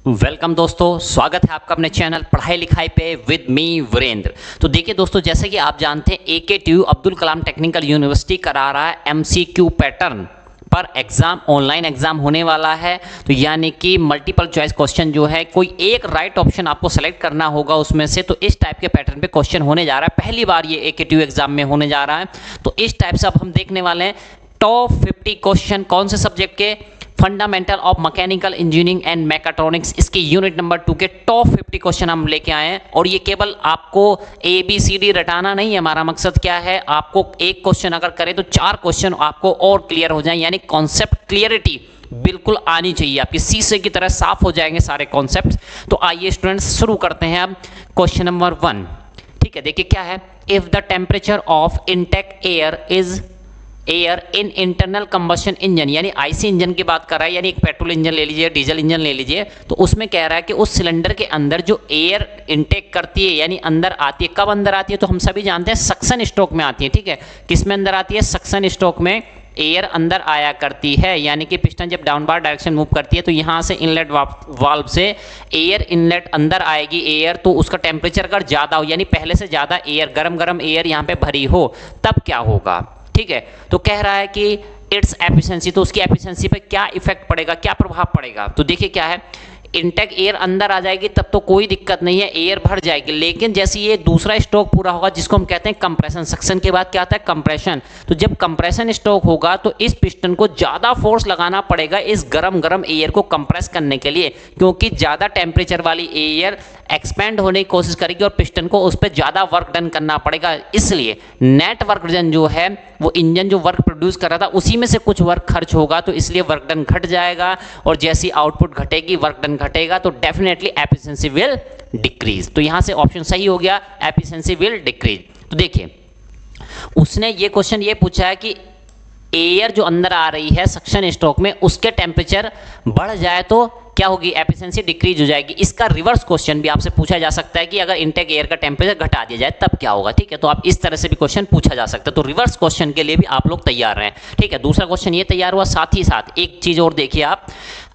Welcome दोस्तों, स्वागत है आपका अपने चैनल पढ़ाई लिखाई पे विद मी वीरेंद्र। तो देखिए दोस्तों, जैसे कि आप जानते हैं AKTU Abdul Kalam technical university करा रहा है MCQ पैटर्न पर एग्जाम, ऑनलाइन एग्जाम होने वाला है। तो यानी कि मल्टीपल चॉइस क्वेश्चन जो है, कोई एक राइट ऑप्शन आपको सेलेक्ट करना होगा उसमें से। तो इस टाइप के पैटर्न पे क्वेश्चन होने जा रहा है, पहली बार ये AKTU एग्जाम में होने जा रहा है। तो इस टाइप से अब हम देखने वाले हैं टॉप 50 क्वेश्चन कौन से सब्जेक्ट के, fundamental of mechanical engineering and mechatronics, इसके यूनिट नंबर 2 के टॉप 50 क्वेश्चन हम लेके आए हैं। और ये केवल आपको ABCD रटाना नहीं है, हमारा मकसद क्या है, आपको एक क्वेश्चन अगर करें तो 4 क्वेश्चन आपको और क्लियर हो जाए, यानी कॉन्सेप्ट क्लियरिटी बिल्कुल आनी चाहिए, आपकी शीशे की तरह साफ हो जाएंगे सारे कॉन्सेप्ट। तो आइए स्टूडेंट्स शुरू करते हैं अब क्वेश्चन नंबर 1। ठीक है, देखिए क्या है, if the temperature of intake air in internal combustion engine, यानी IC इंजन की बात कर रहा है, यानी एक पेट्रोल इंजन ले लीजिए, डीजल इंजन ले लीजिए। तो उसमें कह रहा है कि उस सिलेंडर के अंदर जो एयर इनटेक करती है, यानी अंदर आती है, कब अंदर आती है, तो हम सभी जानते हैं सक्शन स्ट्रोक में आती है। ठीक है, किस में अंदर आती है, सक्शन स्ट्रोक में एयर अंदर आया करती है। यानी कि पिस्टन जब डाउनवार्ड डायरेक्शन मूव करती है तो यहाँ से इनलेट वाल्व से एयर इनलेट अंदर आएगी एयर, तो उसका टेम्परेचर अगर ज़्यादा हो, यानी पहले से ज़्यादा एयर, गरम एयर यहाँ पे भरी हो, तब क्या होगा। ठीक है, तो कह रहा है कि इट्स एफिशिएंसी, तो उसकी एफिशिएंसी पे क्या इफेक्ट पड़ेगा, क्या प्रभाव पड़ेगा। तो देखिए क्या है, इनटेक एयर अंदर आ जाएगी तब तो कोई दिक्कत नहीं है, एयर भर जाएगी। लेकिन जैसे ये दूसरा स्ट्रोक पूरा होगा जिसको हम कहते हैं कंप्रेशन, सक्शन के बाद क्या आता है कंप्रेशन। तो जब कंप्रेशन स्ट्रोक होगा तो इस पिस्टन को ज़्यादा फोर्स लगाना पड़ेगा इस गरम एयर को कंप्रेस करने के लिए, क्योंकि ज़्यादा टेम्परेचर वाली एयर एक्सपेंड होने की कोशिश करेगी और पिस्टन को उस पर ज़्यादा वर्क डन करना पड़ेगा। इसलिए नेट वर्क डन जो है, वो इंजन जो वर्क प्रोड्यूस कर रहा था उसी में से कुछ वर्क खर्च होगा, तो इसलिए वर्क डन घट जाएगा। और जैसी आउटपुट घटेगी, वर्क डन घटेगा, तो डेफिनेटली एफिशिएंसी विल डिक्रीज। तो यहां से ऑप्शन सही हो गया, एफिशिएंसी विल डिक्रीज। तो देखिए, उसने ये क्वेश्चन ये पूछा है कि एयर जो अंदर आ रही है सक्शन स्ट्रोक में, उसके टेम्परेचर बढ़ जाए तो क्या होगी, एफिशिएंसी डिक्रीज हो जाएगी। इसका रिवर्स क्वेश्चन भी आपसे पूछा जा सकता है कि अगर इनटेक एयर का टेम्परेचर घटा दिया जाए तब क्या होगा। ठीक है, तो आप इस तरह से भी क्वेश्चन पूछा जा सकता है। तो रिवर्स क्वेश्चन के लिए भी आप लोग तैयार रहें। ठीक है, दूसरा क्वेश्चन ये तैयार हुआ। साथ ही साथ एक चीज और देखिए,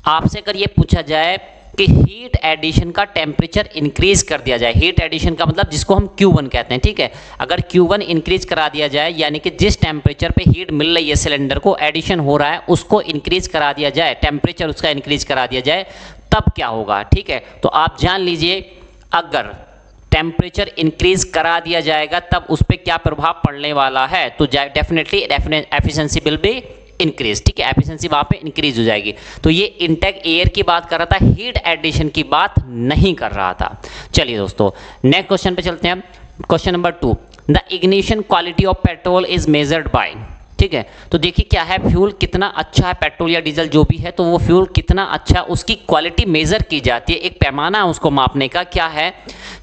आपसे अगर ये पूछा जाए कि हीट एडिशन का टेम्परेचर इंक्रीज कर दिया जाए, हीट एडिशन का मतलब जिसको हम Q1 कहते हैं। ठीक है, अगर Q1 इंक्रीज करा दिया जाए, यानी कि जिस टेम्परेचर पे हीट मिल रही है सिलेंडर को, एडिशन हो रहा है, उसको इंक्रीज करा दिया जाए, टेम्परेचर उसका इंक्रीज करा दिया जाए, तब क्या होगा। ठीक है, तो आप जान लीजिए, अगर टेम्परेचर इंक्रीज करा दिया जाएगा तब उस पर क्या प्रभाव पड़ने वाला है, तो definitely efficiency will be increase. ठीक है, एफिशिएंसी वहां पे इंक्रीज हो जाएगी। तो ये इनटेक एयर की बात कर रहा था, हीट एडिशन की बात नहीं कर रहा था। चलिए दोस्तों, नेक्स्ट क्वेश्चन पे चलते हैं। Question number 2, the ignition quality of petrol is measured by. ठीक है, तो देखिए क्या है, फ्यूल कितना अच्छा है, पेट्रोल या डीजल जो भी है, तो वो फ्यूल कितना अच्छा, उसकी क्वालिटी मेजर की जाती है। एक पैमाना है उसको मापने का, क्या है,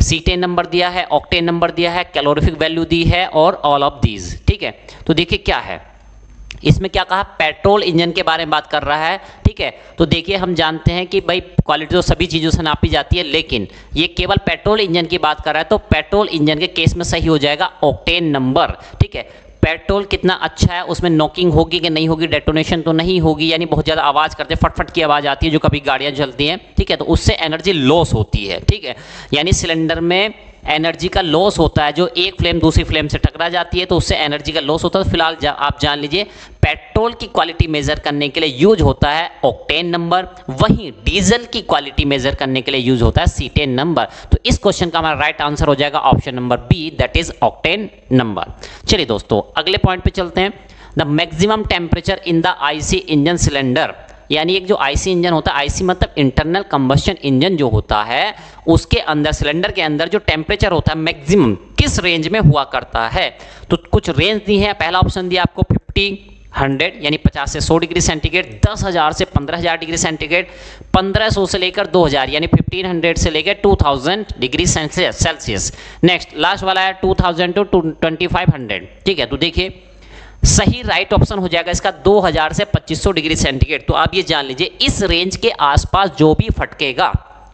सीटेन नंबर दिया है, ऑक्टेन नंबर दिया है, कैलोरीफिक वैल्यू दी है, और ऑल ऑफ दीज। ठीक है, तो देखिए क्या है, इसमें क्या कहा, पेट्रोल इंजन के बारे में बात कर रहा है। ठीक है, तो देखिए हम जानते हैं कि भाई क्वालिटी तो सभी चीज़ों से नापी जाती है, लेकिन ये केवल पेट्रोल इंजन की बात कर रहा है, तो पेट्रोल इंजन के केस में सही हो जाएगा ऑक्टेन नंबर। ठीक है, पेट्रोल कितना अच्छा है, उसमें नॉकिंग होगी कि नहीं होगी, डेटोनेशन तो नहीं होगी, यानी बहुत ज़्यादा आवाज़ करते, फटफट की आवाज़ आती है जो कभी गाड़ियाँ चलती हैं। ठीक है, तो उससे एनर्जी लॉस होती है। ठीक है, यानी सिलेंडर में एनर्जी का लॉस होता है, जो एक फ्लेम दूसरी फ्लेम से टकरा जाती है तो उससे एनर्जी का लॉस होता है। तो फिलहाल आप जान लीजिए, पेट्रोल की क्वालिटी मेजर करने के लिए यूज होता है ऑक्टेन नंबर, वहीं डीजल की क्वालिटी मेजर करने के लिए यूज होता है सीटेन नंबर। तो इस क्वेश्चन का हमारा राइट आंसर हो जाएगा option number B, that is octane number. चलिए दोस्तों, अगले पॉइंट पे चलते हैं। The maximum temperature in the IC engine cylinder, यानी एक जो IC इंजन होता है, IC मतलब इंटरनल कंबशन इंजन जो होता है, उसके अंदर सिलेंडर के अंदर जो टेम्परेचर होता है मैक्सिमम किस रेंज में हुआ करता है। तो कुछ रेंज दी है। पहला ऑप्शन दिया आपको 50-100, यानी 50 से 100 डिग्री सेंटीग्रेड, 10,000 से 15,000 डिग्री सेंटीग्रेड, 1500 से लेकर 2000, यानी 1500 से लेकर 2000 डिग्री सेल्सियस। नेक्स्ट लास्ट वाला है 2000 टू 2500। ठीक है, तो देखिए सही राइट ऑप्शन हो जाएगा इसका 2000 से 2500 डिग्री सेंटीग्रेड। तो आप ये जान लीजिए, इस रेंज के आसपास जो भी फटकेगा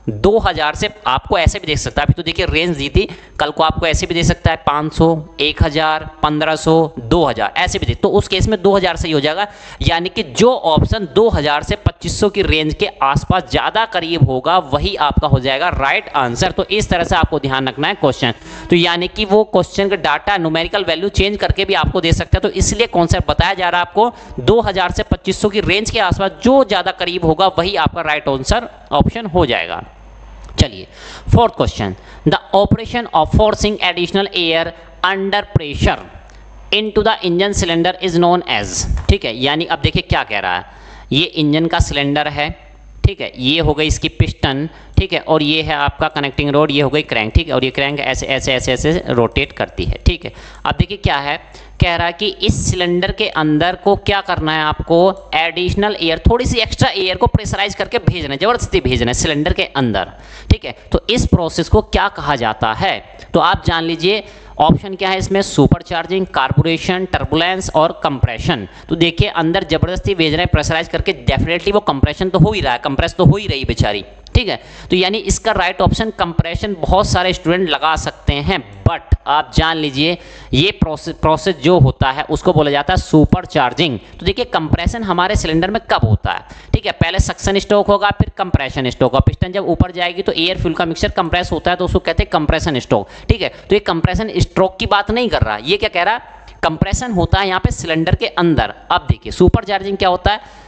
2000 से, आपको ऐसे भी देख सकता है, अभी तो देखिए रेंज दी थी, कल को आपको ऐसे भी दे सकता है 500, 1000, 1500, 2000 ऐसे भी दे, तो उस केस में 2000 सही हो जाएगा। यानी कि जो ऑप्शन 2000 से 2500 की रेंज के आसपास ज़्यादा करीब होगा वही आपका हो जाएगा राइट आंसर। तो इस तरह से आपको ध्यान रखना है क्वेश्चन। तो यानी कि वो क्वेश्चन का डाटा न्यूमेरिकल वैल्यू चेंज करके भी आपको दे सकता है। तो इसलिए कॉन्सेप्ट बताया जा रहा है आपको 2000 से 2500 की रेंज के आसपास जो ज़्यादा करीब होगा वही आपका राइट आंसर ऑप्शन हो जाएगा। चलिए fourth question, the operation of forcing additional air under pressure into the engine cylinder is known as. ठीक है, यानी अब देखिए क्या कह रहा है, ये इंजन का सिलेंडर है, ठीक है, ये हो गई इसकी पिस्टन, ठीक है, और ये है आपका कनेक्टिंग रोड, ये हो गई क्रैंक, ठीक है, और ये क्रैंक ऐसे ऐसे ऐसे ऐसे रोटेट करती है, ठीक है। अब देखिए क्या है, कह रहा है कि इस सिलेंडर के अंदर को क्या करना है, आपको एडिशनल एयर, थोड़ी सी एक्स्ट्रा एयर को प्रेशराइज करके भेजना है, जबरदस्ती भेजना है सिलेंडर के अंदर, ठीक है। तो इस प्रोसेस को क्या कहा जाता है, तो आप जान लीजिए। ऑप्शन क्या है इसमें, सुपर चार्जिंग, कार्बोरेशन, टर्बुलेंस और कंप्रेशन। तो देखिए अंदर जबरदस्ती भेज रहे हैं प्रेशराइज करके, डेफिनेटली वो कंप्रेशन तो हो ही रहा है, कंप्रेस तो हो ही रही बेचारी, ठीक है। तो यानी इसका राइट ऑप्शन कंप्रेशन बहुत सारे स्टूडेंट लगा सकते हैं, बट आप जान लीजिए ये प्रोसेस जो होता है उसको बोला जाता है सुपर चार्जिंग। तो देखिए कंप्रेशन हमारे सिलेंडर में कब होता है, ठीक है, पहले सक्शन स्ट्रोक होगा, फिर कंप्रेशन स्ट्रोक, पिस्टन जब ऊपर जाएगी तो एयर फ्यूल का मिक्सचर कंप्रेस होता है, तो उसको कहते हैं कंप्रेशन स्ट्रोक, ठीक है। तो ये कंप्रेशन स्ट्रोक की बात नहीं कर रहा, ये क्या कह रहा है, कंप्रेशन होता है यहाँ पे सिलेंडर के अंदर। अब देखिए सुपर चार्जिंग क्या होता है,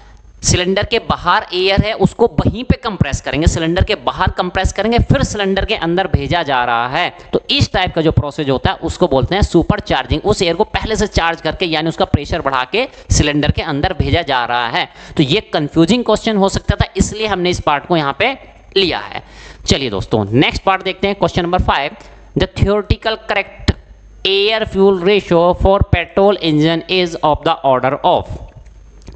सिलेंडर के बाहर एयर है उसको वहीं पे कंप्रेस करेंगे, सिलेंडर के बाहर कंप्रेस करेंगे, फिर सिलेंडर के अंदर भेजा जा रहा है। तो इस टाइप का जो प्रोसेस होता है उसको बोलते हैं सुपर चार्जिंग। उस एयर को पहले से चार्ज करके यानी उसका प्रेशर बढ़ा के सिलेंडर के अंदर भेजा जा रहा है। तो ये कंफ्यूजिंग क्वेश्चन हो सकता था, इसलिए हमने इस पार्ट को यहाँ पे लिया है। चलिए दोस्तों नेक्स्ट पार्ट देखते हैं, question number 5, the theoretical correct air fuel ratio for petrol engine is of the order of.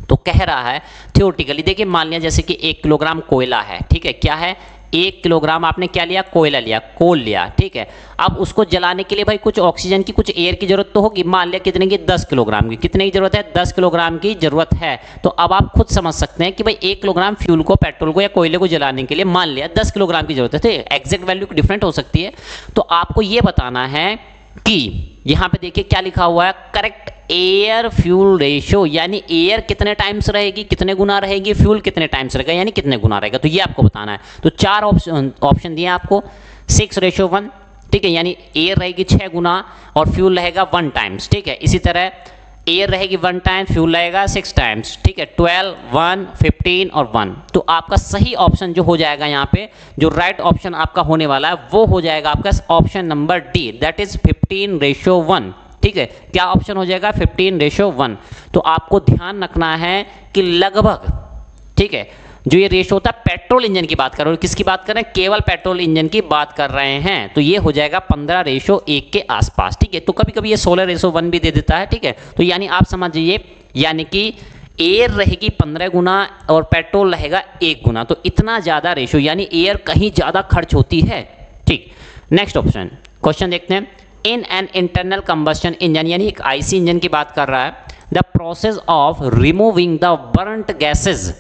तो कह रहा है थ्योरेटिकली, देखिए मान लिया जैसे कि 1 किलोग्राम कोयला है, ठीक है, क्या है 1 किलोग्राम आपने क्या लिया, कोयला लिया, कोल लिया, ठीक है। अब उसको जलाने के लिए भाई कुछ ऑक्सीजन की कुछ एयर की जरूरत तो होगी, मान लिया कितने की, 10 किलोग्राम की, कितने की जरूरत है, 10 किलोग्राम की जरूरत है। तो अब आप खुद समझ सकते हैं कि भाई 1 किलोग्राम फ्यूल को, पेट्रोल को या कोयले को जलाने के लिए मान लिया 10 किलोग्राम की जरूरत है, एग्जैक्ट वैल्यू डिफरेंट हो सकती है। तो आपको ये बताना है कि यहां पे देखिए क्या लिखा हुआ है, करेक्ट एयर फ्यूल रेशियो, यानी एयर कितने टाइम्स रहेगी, कितने गुना रहेगी, फ्यूल कितने टाइम्स रहेगा यानी कितने गुना रहेगा, तो ये आपको बताना है। तो 4 ऑप्शन दिए आपको, 6:1, ठीक है, यानी एयर रहेगी 6 गुना और फ्यूल रहेगा 1 टाइम्स, ठीक है। इसी तरह एयर रहेगी 1 टाइम, फ्यूल रहेगा 6 टाइम्स, ठीक है, 12, 1, 15 और 1। तो आपका सही ऑप्शन जो हो जाएगा यहाँ पे, जो राइट ऑप्शन आपका होने वाला है वो हो जाएगा आपका option number D, that is 15:1, ठीक है। क्या ऑप्शन हो जाएगा, 15:1। तो आपको ध्यान रखना है कि लगभग, ठीक है, जो ये रेशो होता है पेट्रोल इंजन की बात कर रहे हो, किसकी बात कर रहे हैं, केवल पेट्रोल इंजन की बात कर रहे हैं, तो ये हो जाएगा 15:1 के आसपास, ठीक है। तो कभी कभी ये 16:1 भी दे देता है, ठीक है। तो यानी आप समझिए, यानी कि एयर रहेगी 15 गुना और पेट्रोल रहेगा 1 गुना, तो इतना ज्यादा रेशो, यानी एयर कहीं ज्यादा खर्च होती है, ठीक। नेक्स्ट ऑप्शन क्वेश्चन देखते हैं, in an internal combustion engine, यानी एक आईसी इंजन की बात कर रहा है, the process of removing the burnt gases.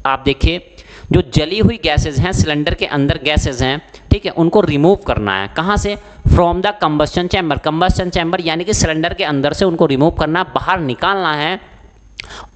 आप देखिए जो जली हुई गैसेज हैं, सिलेंडर के अंदर गैसेज हैं, ठीक है, उनको रिमूव करना है, कहाँ से, from the combustion chamber, combustion chamber यानी कि सिलेंडर के अंदर से उनको रिमूव करना, बाहर निकालना है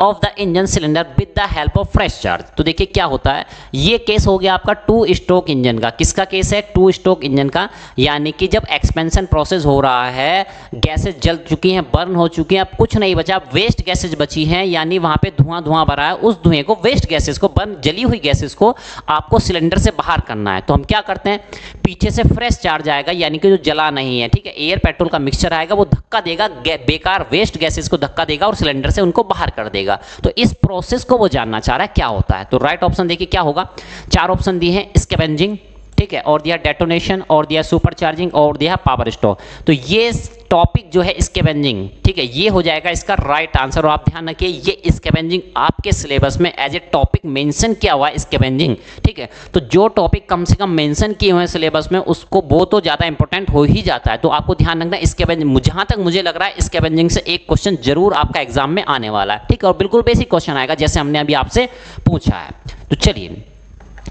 of the engine cylinder with the help of fresh charge. तो देखिए क्या होता है, ये केस हो गया आपका 2 स्ट्रोक इंजन का, किसका केस है, 2 स्ट्रोक इंजन का, यानी कि जब एक्सपेंशन प्रोसेस हो रहा है, गैसेज जल चुकी हैं, बर्न हो चुकी हैं, अब कुछ नहीं बचा, वेस्ट गैसेज बची हैं, यानी वहां पे धुआं धुआं भरा है, उस धुएं को, वेस्ट गैसेज को, बर्न जली हुई गैसेज को आपको सिलेंडर से बाहर करना है। तो हम क्या करते हैं, पीछे से फ्रेश चार्ज आएगा, यानी कि जो जला नहीं है, ठीक है, एयर पेट्रोल का मिक्सचर आएगा, वो धक्का देगा, बेकार वेस्ट गैसेज को धक्का देगा और सिलेंडर से उनको बाहर कर देगा। तो इस प्रोसेस को वो जानना चाह रहा है क्या होता है। तो राइट ऑप्शन देखिए क्या होगा, 4 ऑप्शन दिए हैं, स्कैवेंजिंग, ठीक है, और दिया डेटोनेशन, और दिया सुपर चार्जिंग, और दिया पावर स्टोर। तो ये टॉपिक जो है स्कैवेंजिंग, ठीक है, ये हो जाएगा इसका राइट आंसर। और आप ध्यान रखिए ये स्कैवेंजिंग आपके सिलेबस में एज ए टॉपिक मेंशन किया हुआ है, स्कैवेंजिंग, ठीक है। तो जो टॉपिक कम से कम मेंशन किए हुए हैं सिलेबस में, उसको वो तो ज्यादा इंपॉर्टेंट हो ही जाता है। तो आपको ध्यान रखना स्कैवेंजिंग, जहां तक मुझे लग रहा है स्कैवेंजिंग से एक क्वेश्चन जरूर आपका एग्जाम में आने वाला है, ठीक है, और बिल्कुल बेसिक क्वेश्चन आएगा जैसे हमने अभी आपसे पूछा है। तो चलिए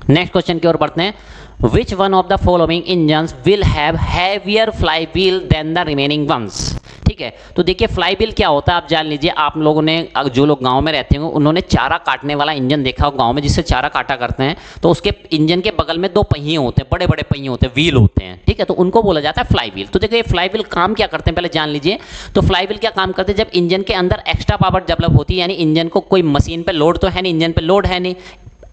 नेक्स्ट क्वेश्चन की ओर बढ़ते हैं, Which one of the following engines will have heavier flywheel than the remaining ones? ठीक ठीक है। तो देखिए फ्लाईव्हील क्या होता है आप जान लीजिए। आप लोगों ने, जो लोग गांव में रहते हैं उन्होंने चारा काटने वाला इंजन देखा हो गांव में, जिससे चारा काटा करते हैं, तो उसके इंजन के बगल में 2 पहिए होते हैं, बड़े बड़े पहिए होते हैं, व्हील होते हैं, ठीक है। तो उनको बोला जाता है फ्लाईव्हील। तो देखिए फ्लाईव्हील काम क्या करते हैं पहले जान लीजिए। तो फ्लाईव्हील क्या काम करते हैं, जब इंजन के अंदर एक्स्ट्रा पावर डेवलप होती है, यानी इंजन को कोई मशीन पे लोड तो है नहीं, इंजन पे लोड है नहीं,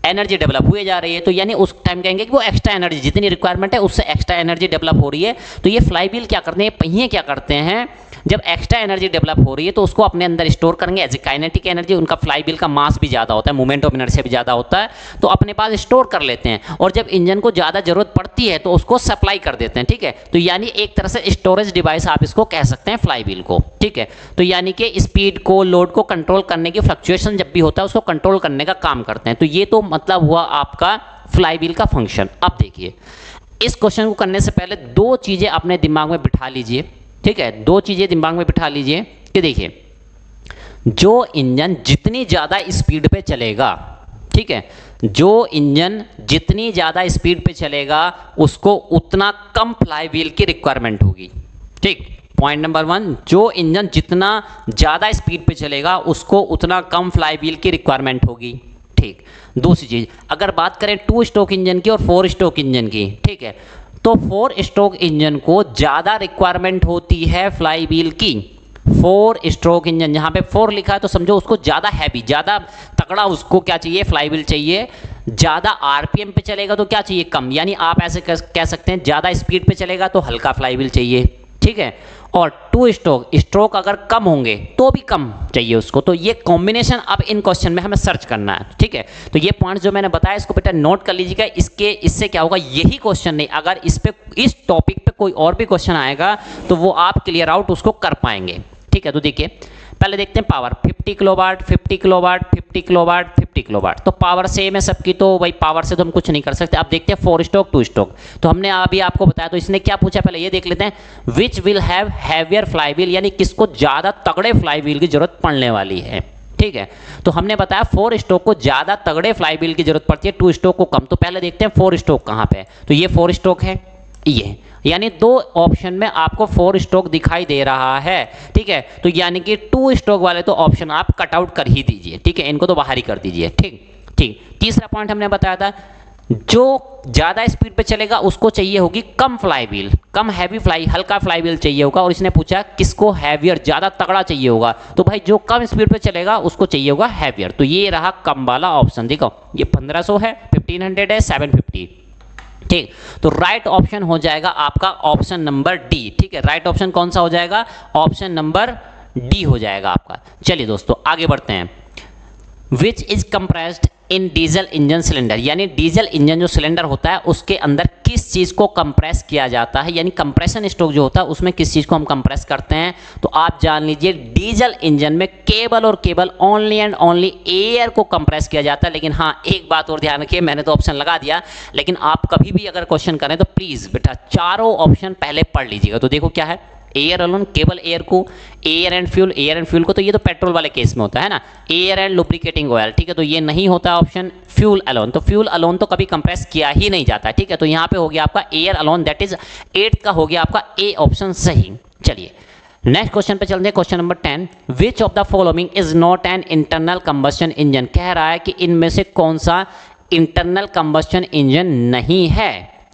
एनर्जी डेवलप हुए जा रही है, तो यानी उस टाइम कहेंगे कि वो एक्स्ट्रा एनर्जी, जितनी रिक्वायरमेंट है उससे एक्स्ट्रा एनर्जी डेवलप हो रही है। तो ये फ्लाईव्हील क्या करते हैं, पहिए क्या करते हैं, जब एक्स्ट्रा एनर्जी डेवलप हो रही है तो उसको अपने अंदर स्टोर करेंगे एज ए काइनेटिक एनर्जी। उनका फ्लाईव्हील का मास भी ज़्यादा होता है, मूवमेंट ऑफ इनर्शिया भी ज़्यादा होता है, तो अपने पास स्टोर कर लेते हैं, और जब इंजन को ज़्यादा जरूरत पड़ती है तो उसको सप्लाई कर देते हैं, ठीक है। तो यानी एक तरह से स्टोरेज डिवाइस आप इसको कह सकते हैं फ्लाईव्हील को, ठीक है। तो यानी कि स्पीड को, लोड को कंट्रोल करने की, फ्लक्चुएशन जब भी होता है उसको कंट्रोल करने का काम करते हैं। तो ये तो मतलब हुआ आपका फ्लाईव्हील का फंक्शन। अब देखिए इस क्वेश्चन को करने से पहले 2 चीज़ें अपने दिमाग में बिठा लीजिए, ठीक है। 2 चीज़ें दिमाग में बिठा लीजिए कि देखिए जो इंजन जितनी ज़्यादा स्पीड पे चलेगा, ठीक है, जो इंजन जितनी ज़्यादा स्पीड पे चलेगा उसको उतना कम फ्लाईव्हील की रिक्वायरमेंट होगी, ठीक। पॉइंट नंबर 1, जो इंजन जितना ज़्यादा स्पीड पे चलेगा उसको उतना कम फ्लाईव्हील की रिक्वायरमेंट होगी, ठीक। दूसरी चीज़, अगर बात करें 2 स्ट्रोक इंजन की और 4 स्ट्रोक इंजन की, ठीक है, तो 4 स्ट्रोक इंजन को ज़्यादा रिक्वायरमेंट होती है फ्लाईव्हील की। 4 स्ट्रोक इंजन, जहाँ पे 4 लिखा है तो समझो उसको ज़्यादा हैवी, ज़्यादा तगड़ा उसको क्या चाहिए, फ्लाईव्हील चाहिए। ज़्यादा आरपीएम पे चलेगा तो क्या चाहिए, कम। यानी आप ऐसे कह सकते हैं ज़्यादा स्पीड पे चलेगा तो हल्का फ्लाईव्हील चाहिए, ठीक है। और 2 स्ट्रोक अगर कम होंगे तो भी कम चाहिए उसको। तो ये कॉम्बिनेशन अब इन क्वेश्चन में हमें सर्च करना है, ठीक है। तो ये पॉइंट जो मैंने बताया इसको बेटा नोट कर लीजिएगा। इससे क्या होगा, यही क्वेश्चन नहीं, अगर इस टॉपिक पे कोई और भी क्वेश्चन आएगा तो वो आप क्लियर आउट उसको कर पाएंगे, ठीक है। तो देखिए पहले देखते हैं power, 50 kilowatt, 50 kilowatt, 50 kilowatt, 50 kilowatt. तो पावर सेम है सबकी, तो भाई पावर से तो हम कुछ नहीं कर सकते। अब देखते हैं 4 स्ट्रोक 2 स्ट्रोक। तो हमने अभी आपको बताया, तो इसने क्या पूछा पहले ये देख लेते हैं। Which will have heavier flywheel, यानी किसको ज़्यादा तगड़े फ्लाईव्हील की जरूरत पड़ने वाली है, ठीक है। तो हमने बताया 4 स्ट्रोक को ज़्यादा तगड़े फ्लाईव्हील की जरूरत पड़ती है, 2 स्ट्रोक को कम। तो पहले देखते हैं 4 स्ट्रोक कहाँ पे है। तो ये 4 स्ट्रोक है, ये यानी 2 ऑप्शन में आपको 4 स्ट्रोक दिखाई दे रहा है, ठीक है। तो यानी कि 2 स्ट्रोक वाले तो ऑप्शन आप कट आउट कर ही दीजिए, ठीक है, इनको तो बाहर ही कर दीजिए, ठीक ठीक। तीसरा पॉइंट हमने बताया था, जो ज़्यादा स्पीड पे चलेगा उसको चाहिए होगी कम फ्लाईव्हील, कम हैवी हल्का फ्लाईव्हील चाहिए होगा। और इसने पूछा किसको हैवियर, ज़्यादा तगड़ा चाहिए होगा। तो भाई जो कम स्पीड पे चलेगा उसको चाहिए होगा हैवियर। तो ये रहा कम वाला ऑप्शन। देखो ये 1500 है, 1500 है, 750, ठीक। तो राइट ऑप्शन हो जाएगा आपका ऑप्शन नंबर डी, ठीक है। राइट ऑप्शन कौन सा हो जाएगा, ऑप्शन नंबर डी हो जाएगा आपका। चलिए दोस्तों आगे बढ़ते हैं। Which is compressed in diesel engine cylinder, यानी डीजल इंजन जो सिलेंडर होता है उसके अंदर किस चीज़ को कंप्रेस किया जाता है, यानी कंप्रेशन स्ट्रोक जो होता है उसमें किस चीज़ को हम कंप्रेस करते हैं। तो आप जान लीजिए डीजल इंजन में केवल और केवल ओनली एंड ओनली एयर को कंप्रेस किया जाता है। लेकिन हाँ एक बात और ध्यान रखिए, मैंने तो ऑप्शन लगा दिया, लेकिन आप कभी भी अगर क्वेश्चन करें तो प्लीज़ बेटा चारों ऑप्शन पहले पढ़ लीजिएगा। तो देखो क्या है, एयर अलोन, केवल एयर को, air and fuel, air and fuel को तो ये तो पेट्रोल वाले केस में होता है ना, एयर एंड लुब्रिकेटिंग ऑयल, ठीक है। तो ये नहीं होता ऑप्शन फ्यूल अलोन। तो फ्यूल अलोन तो कभी कंप्रेस किया ही नहीं जाता, ठीक है। तो यहाँ पे हो गया आपका एयर अलोन, दैट इज 8 का हो गया आपका ए ऑप्शन सही। चलिए नेक्स्ट क्वेश्चन पे चलते हैं, question number 10। Which of the following is not an internal combustion engine, कह रहा है कि इनमें से कौन सा इंटरनल कंबस्शन इंजन नहीं है,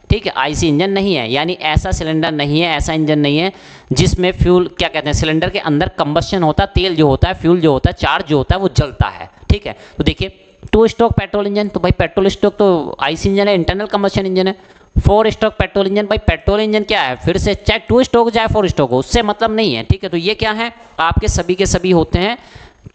ठीक है, आईसी इंजन नहीं है, यानी ऐसा सिलेंडर नहीं है, ऐसा इंजन नहीं है जिसमें फ्यूल क्या कहते हैं, सिलेंडर के अंदर कंबस्शन होता है, तेल जो होता है, फ्यूल जो होता है, चार्ज जो होता है वो जलता है, ठीक है। तो देखिए 2 स्ट्रोक पेट्रोल इंजन, तो भाई पेट्रोल स्ट्रोक तो आईसी इंजन है, इंटरनल कंबस्शन इंजन है। 4 स्ट्रोक पेट्रोल इंजन, भाई पेट्रोल इंजन क्या है, फिर से चाहे 2 स्ट्रोक चाहे 4 स्ट्रोक हो, उससे मतलब नहीं है, ठीक है। तो ये क्या है, आपके सभी के सभी होते हैं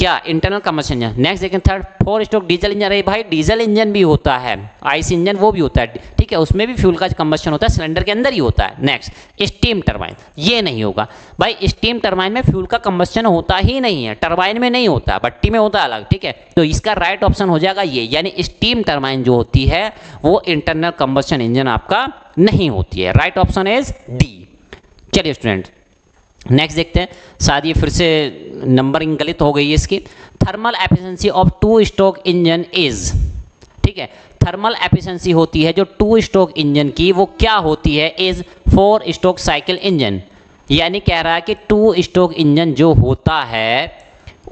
क्या, इंटरनल कंबस्शन इंजन। नेक्स्ट देखें थर्ड, 4 स्ट्रोक डीजल इंजन, अरे भाई डीजल इंजन भी होता है, आईसी इंजन वो भी होता है, ठीक है, उसमें भी फ्यूल का कंबस्शन होता है, सिलेंडर के अंदर ही होता है। नेक्स्ट स्टीम टरबाइन, ये नहीं होगा भाई, स्टीम टरबाइन में फ्यूल का कंबस्शन होता ही नहीं है, टरबाइन में नहीं होता, भट्टी में होता है अलग, ठीक है। तो इसका राइट ऑप्शन हो जाएगा ये, यानी स्टीम टरबाइन जो होती है वो इंटरनल कंबस्शन इंजन आपका नहीं होती है। Right option is D. चलिए स्टूडेंट नेक्स्ट देखते हैं, शायद ये फिर से नंबरिंग गलत हो गई है इसकी। Thermal efficiency of 2 stroke engine is, ठीक है, थर्मल एफिशिएंसी होती है जो 2 स्ट्रोक इंजन की, वो क्या होती है, इज 4 स्ट्रोक साइकिल इंजन। यानी कह रहा है कि 2 स्ट्रोक इंजन जो होता है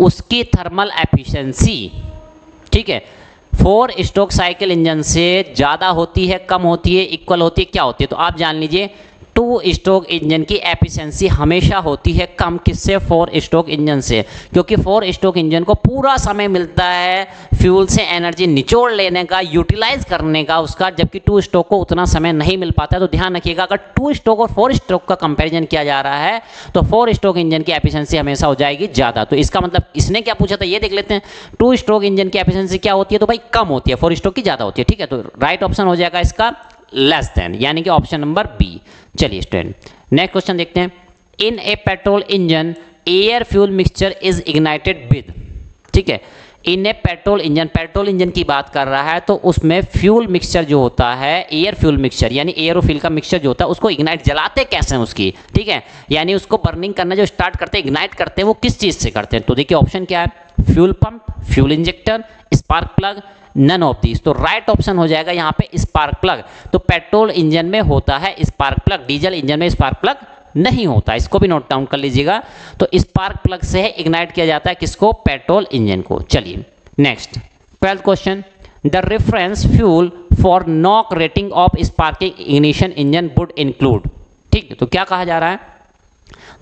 उसकी थर्मल एफिशिएंसी, ठीक है, 4 स्ट्रोक साइकिल इंजन से ज़्यादा होती है, कम होती है, इक्वल होती है, क्या होती है? तो आप जान लीजिए 2 स्ट्रोक इंजन की एफिशिएंसी हमेशा होती है कम, किससे? 4 स्ट्रोक इंजन से, क्योंकि 4 स्ट्रोक इंजन को पूरा समय मिलता है फ्यूल से एनर्जी निचोड़ लेने का, यूटिलाइज करने का उसका, जबकि 2 स्ट्रोक को उतना समय नहीं मिल पाता है। तो ध्यान रखिएगा, अगर 2 स्ट्रोक और 4 स्ट्रोक का कंपैरिजन किया जा रहा है तो 4 स्ट्रोक इंजन की एफिशिएंसी हमेशा हो जाएगी ज़्यादा। तो इसका मतलब इसने क्या पूछा था ये देख लेते हैं। 2 स्ट्रोक इंजन की एफिशिएंसी क्या होती है? तो भाई कम होती है, 4 स्ट्रोक की ज़्यादा होती है, ठीक है। तो राइट ऑप्शन हो जाएगा इसका लेस देन, यानी कि ऑप्शन नंबर बी। चलिए स्टूडेंट, नेक्स्ट क्वेश्चन देखते हैं। In a petrol engine air fuel mixture is ignited with, ठीक है, इन ए पेट्रोल इंजन की बात कर रहा है, तो उसमें फ्यूल मिक्सचर जो होता है, एयर फ्यूल मिक्सचर यानी एयरोफ्यूल का मिक्सचर जो होता है, उसको इग्नाइट जलाते कैसे हैं उसकी, ठीक है, यानी उसको बर्निंग करना जो स्टार्ट करते हैं, इग्नाइट करते हैं, वो किस चीज़ से करते हैं? तो देखिए ऑप्शन क्या है, fuel pump, fuel injector, spark plug, none of these. तो राइट ऑप्शन हो जाएगा यहाँ पे स्पार्क प्लग। तो पेट्रोल इंजन में होता है स्पार्क प्लग, डीजल इंजन में स्पार्क प्लग नहीं होता, इसको भी नोट डाउन कर लीजिएगा। तो स्पार्क प्लग से इग्नाइट किया जाता है किसको? पेट्रोल इंजन को। चलिए next 12th question, the reference fuel for knock rating of sparking ignition engine would include, ठीक है। तो क्या कहा जा रहा है?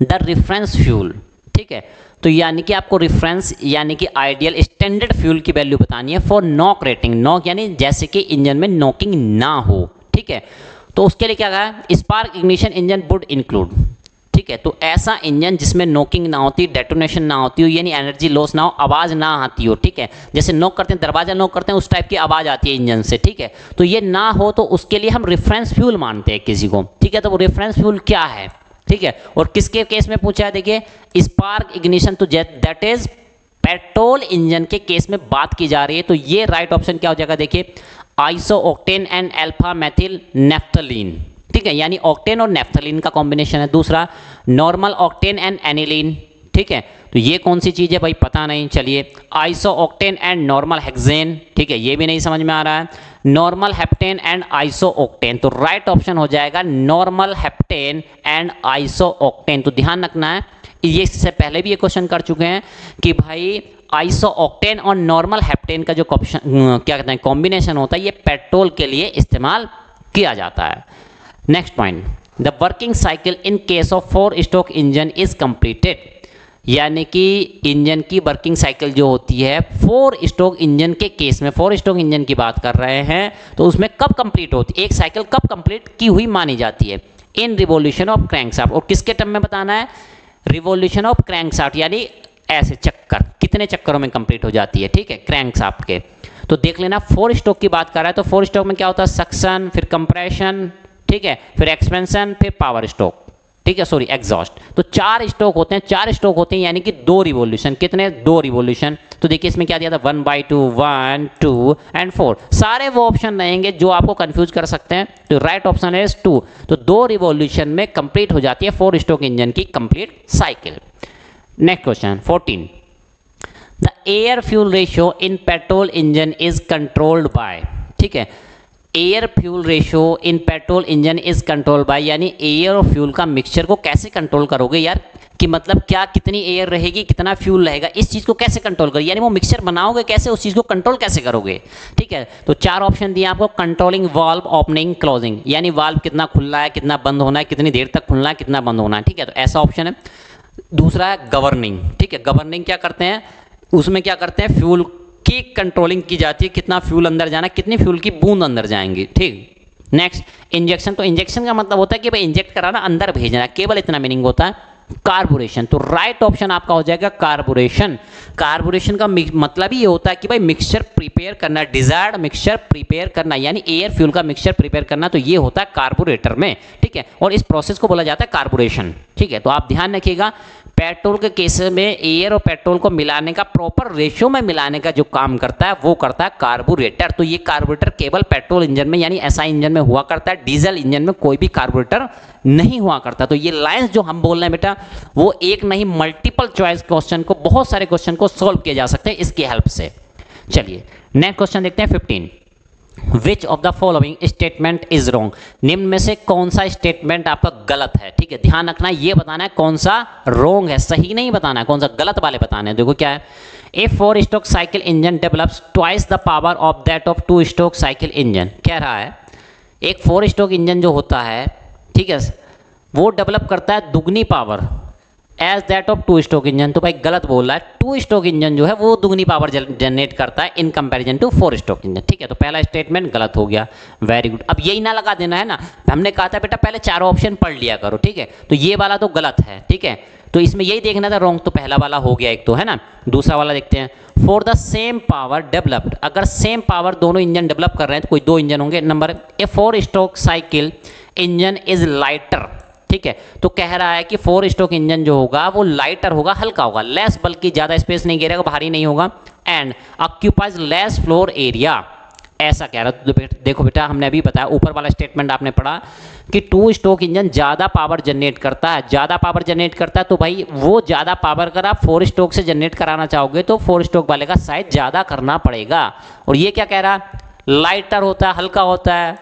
द रेफरेंस फ्यूल, ठीक है, तो यानी कि आपको रेफरेंस यानी कि आइडियल स्टैंडर्ड फ्यूल की वैल्यू बतानी है फॉर नॉक रेटिंग, नॉक यानी जैसे कि इंजन में नॉकिंग ना हो, ठीक है। तो उसके लिए क्या कहा? Spark ignition engine would include, ठीक है। तो ऐसा इंजन जिसमें नॉकिंग ना होती, डेटोनेशन ना होती हो, यानी एनर्जी लॉस ना हो, आवाज़ ना आती हो, ठीक है, जैसे नॉक करते हैं, दरवाजा नॉक करते हैं, उस टाइप की आवाज़ आती है इंजन से, ठीक है। तो ये ना हो तो उसके लिए हम रेफरेंस फ्यूल मानते हैं किसी को, ठीक है। तो वो रेफरेंस फ्यूल क्या है, ठीक है, और किसके केस में पूछा है? देखिए स्पार्क इग्निशन, तो दैट इज पेट्रोल इंजन के केस में बात की जा रही है। तो ये राइट ऑप्शन क्या हो जाएगा? देखिए iso octane and alpha methyl naphthalene, ठीक है, यानी ऑक्टेन और नेफ्थलीन का कॉम्बिनेशन है। दूसरा नॉर्मल ऑक्टेन एंड एनिलीन, ठीक है, तो ये कौन सी चीज़ है भाई? पता नहीं। चलिए iso octane and normal hexane, ठीक है, ये भी नहीं समझ में आ रहा है। Normal heptane and iso octane, तो राइट ऑप्शन हो जाएगा normal heptane and iso octane. तो ध्यान रखना है, ये इससे पहले भी ये क्वेश्चन कर चुके हैं कि भाई आइसो ऑक्टेन और नॉर्मल हेप्टेन का जो क्या कहते हैं कॉम्बिनेशन होता है, ये पेट्रोल के लिए इस्तेमाल किया जाता है। Next point, the working cycle in case of 4 stroke engine is completed, यानी कि इंजन की वर्किंग साइकिल जो होती है 4 स्ट्रोक इंजन के केस में, 4 स्ट्रोक इंजन की बात कर रहे हैं, तो उसमें कब कंप्लीट होती है, एक साइकिल कब कंप्लीट की हुई मानी जाती है? इन रिवॉल्यूशन ऑफ क्रैंकशाफ्ट, और किसके टर्म में बताना है? रिवॉल्यूशन ऑफ क्रैंकशाफ्ट, यानी ऐसे चक्कर, कितने चक्करों में कंप्लीट हो जाती है, ठीक है, क्रैंकशाफ्ट के। तो देख लेना 4 स्ट्रोक की बात कर रहा है, तो 4 स्ट्रोक में क्या होता है? सक्शन, फिर कंप्रेशन, ठीक है, फिर एक्सपेंशन, फिर पावर स्ट्रोक, ठीक है, सॉरी एग्जॉस्ट। तो 4 स्ट्रोक होते हैं, 4 स्ट्रोक होते हैं, यानी कि 2 रिवॉल्यूशन। कितने? 2 रिवॉल्यूशन। तो देखिए इसमें क्या दिया था? 1/2, 1, 2 एंड 4, सारे वो ऑप्शन रहेंगे जो आपको कंफ्यूज कर सकते हैं। तो राइट ऑप्शन है 2। तो 2 रिवॉल्यूशन में कंप्लीट हो जाती है 4 स्ट्रोक इंजन की complete cycle. Next question 14, the air fuel ratio in petrol engine is controlled by, ठीक है, air fuel ratio in petrol engine is control by, यानी एयर और फ्यूल का मिक्सचर को कैसे कंट्रोल करोगे यार, कि मतलब क्या, कितनी एयर रहेगी, कितना फ्यूल रहेगा, इस चीज़ को कैसे कंट्रोल करोगे, यानी वो मिक्सचर बनाओगे कैसे, उस चीज़ को कंट्रोल कैसे करोगे, ठीक है। तो 4 ऑप्शन दिए आपको, कंट्रोलिंग वाल्व, ओपनिंग, क्लोजिंग, यानी वाल्व कितना खुलना है, कितना बंद होना है, कितनी देर तक खुलना है, कितना बंद होना है, ठीक है, तो ऐसा ऑप्शन है। दूसरा है गवर्निंग, ठीक है, गवर्निंग क्या करते हैं, उसमें क्या करते हैं, फ्यूल की कंट्रोलिंग की जाती है, कितना फ्यूल अंदर जाना है, कितनी फ्यूल की बूंद अंदर जाएंगी, ठीक। नेक्स्ट इंजेक्शन, तो इंजेक्शन का मतलब होता है कि भाई इंजेक्ट कराना, अंदर भेजना, केवल इतना मीनिंग होता है। कार्बोरेशन, तो राइट ऑप्शन आपका हो जाएगा कार्बोरेशन। कार्बोरेशन का मतलब ही ये होता है कि भाई मिक्सचर प्रिपेयर करना, डिजायर्ड मिक्सचर प्रिपेयर करना, यानी एयर फ्यूल का मिक्सचर प्रिपेयर करना, तो ये होता है कार्बोरेटर में, ठीक है, और इस प्रोसेस को बोला जाता है कार्बोरेशन, ठीक है। तो आप ध्यान रखिएगा, पेट्रोल के केस में एयर और पेट्रोल को मिलाने का, प्रॉपर रेशियो में मिलाने का जो काम करता है वो करता है कार्बोरेटर। तो ये कार्बोरेटर केवल पेट्रोल इंजन में यानी एसआई इंजन में हुआ करता है, डीजल इंजन में कोई भी कार्बोरेटर नहीं हुआ करता। तो ये लाइंस जो हम बोल रहे हैं बेटा, वो एक नहीं मल्टीपल चॉइस क्वेश्चन को, बहुत सारे क्वेश्चन को सोल्व किया जा सकते हैं इसकी हेल्प से। चलिए नेक्स्ट क्वेश्चन देखते हैं 15, which of the following statement is wrong, निम्न में से कौन सा स्टेटमेंट आपका गलत है। ठीक है, ध्यान रखना, ये बताना है कौन सा रॉन्ग है, सही नहीं बताना है, कौन सा गलत वाले बताने हैं। देखो क्या है, ए 4 stroke cycle engine develops twice the power of that of 2 stroke cycle engine. कह रहा है एक 4 स्ट्रोक इंजन जो होता है, ठीक है, वो डेवलप करता है दुगनी power as that of 2 stroke engine. तो भाई गलत बोल रहा है, 2 स्ट्रोक इंजन जो है वो दुगनी पावर जनरेट करता है in comparison to 4 stroke engine. ठीक है, तो पहला स्टेटमेंट गलत हो गया। Very good. अब यही ना लगा देना है ना, हमने कहा था बेटा पहले चारों ऑप्शन पढ़ लिया करो। ठीक है, तो ये वाला तो गलत है। ठीक है, तो इसमें यही देखना था रॉन्ग, तो पहला वाला हो गया एक तो, है ना। दूसरा वाला देखते हैं, for the same power developed, अगर सेम पावर दोनों इंजन डेवलप कर रहे हैं तो कोई 2 इंजन होंगे। Number A 4 stroke cycle engine is lighter. ठीक है, तो कह रहा है कि 4 स्ट्रोक इंजन जो होगा वो लाइटर होगा, हल्का होगा, लेस, बल्कि ज़्यादा स्पेस नहीं घेरेगा, भारी नहीं होगा, and occupies less floor area, ऐसा कह रहा है। तो देखो बेटा, हमने अभी बताया, ऊपर वाला स्टेटमेंट आपने पढ़ा कि 2 स्ट्रोक इंजन ज़्यादा पावर जनरेट करता है, ज़्यादा पावर जनरेट करता है, तो भाई वो ज़्यादा पावर अगर आप 4 स्ट्रोक से जनरेट कराना चाहोगे तो 4 स्ट्रोक वाले का साइज ज़्यादा करना पड़ेगा। और ये क्या कह रहा है, लाइटर होता है, हल्का होता है,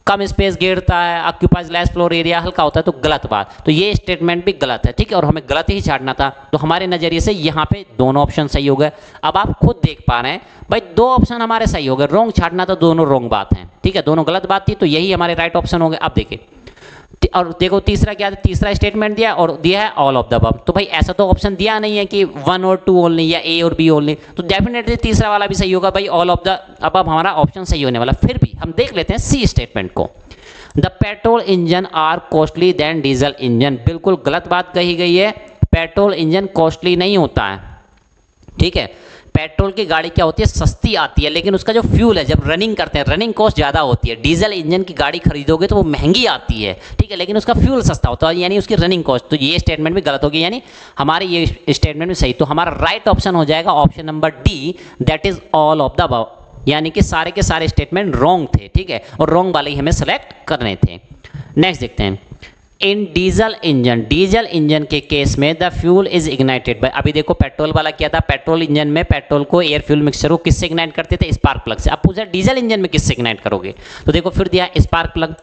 कम स्पेस घेरता है, ऑक्यूपाइज लेस फ्लोर एरिया, हल्का होता है, तो गलत बात। तो ये स्टेटमेंट भी गलत है। ठीक है, और हमें गलत ही छाड़ना था, तो हमारे नज़रिए से यहाँ पे दोनों ऑप्शन सही हो गए। अब आप खुद देख पा रहे हैं भाई 2 ऑप्शन हमारे सही हो गए, रॉन्ग छाड़ना था, दोनों रॉन्ग बात है। ठीक है, दोनों गलत बात थी, तो यही हमारे राइट ऑप्शन हो गए। अब देखिए, और देखो तीसरा क्या है, तीसरा स्टेटमेंट दिया और दिया है ऑल ऑफ द अबव। तो भाई ऐसा तो ऑप्शन दिया नहीं है कि 1 और 2 ओनली या ए और बी ओनली, तो डेफिनेटली तीसरा वाला भी सही होगा भाई, ऑल ऑफ द अबव हमारा ऑप्शन सही होने वाला। फिर भी हम देख लेते हैं सी स्टेटमेंट को, the petrol engine are costly than diesel engine. बिल्कुल गलत बात कही गई है, पेट्रोल इंजन कॉस्टली नहीं होता है। ठीक है, पेट्रोल की गाड़ी क्या होती है, सस्ती आती है, लेकिन उसका जो फ्यूल है जब रनिंग करते हैं रनिंग कॉस्ट ज़्यादा होती है। डीजल इंजन की गाड़ी खरीदोगे तो वो महंगी आती है, ठीक है, लेकिन उसका फ्यूल सस्ता होता है, यानी उसकी रनिंग कॉस्ट। तो ये स्टेटमेंट भी गलत होगी, यानी हमारे ये स्टेटमेंट भी सही। तो हमारा राइट ऑप्शन हो जाएगा option number D, that is all of the above, यानी कि सारे के सारे स्टेटमेंट रॉन्ग थे। ठीक है, और रॉन्ग वाले ही हमें सेलेक्ट करने थे। नेक्स्ट देखते हैं, in diesel engine, diesel engine के केस में the fuel is ignited by, अभी देखो पेट्रोल वाला क्या था, पेट्रोल इंजन में पेट्रोल को एयर फ्यूल मिक्सचर को किससे इग्नाइट करते थे, स्पार्क प्लग से। अब पूछा डीजल इंजन में किससे इग्नाइट करोगे, तो देखो फिर दिया स्पार्क प्लग,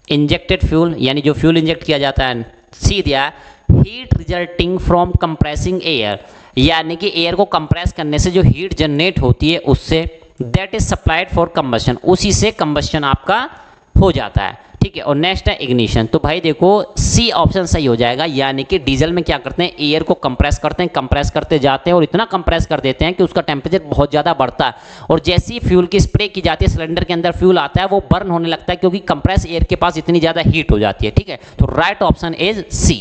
इंजेक्टेड फ्यूल यानी जो फ्यूल इंजेक्ट किया जाता है, सी दिया heat resulting from compressing air, यानी कि एयर को कंप्रेस करने से जो हीट जनरेट होती है उससे, that is supplied for combustion, उसी से कंबशन आपका हो जाता है। ठीक है, और नेक्स्ट है इग्निशन। तो भाई देखो सी ऑप्शन सही हो जाएगा, यानी कि डीजल में क्या करते हैं, एयर को कंप्रेस करते हैं, कंप्रेस करते जाते हैं और इतना कंप्रेस कर देते हैं कि उसका टेम्परेचर बहुत ज़्यादा बढ़ता है, और जैसे ही फ्यूल की स्प्रे की जाती है, सिलेंडर के अंदर फ्यूल आता है, वो बर्न होने लगता है क्योंकि कंप्रेस एयर के पास इतनी ज़्यादा हीट हो जाती है। ठीक है, तो राइट ऑप्शन इज सी।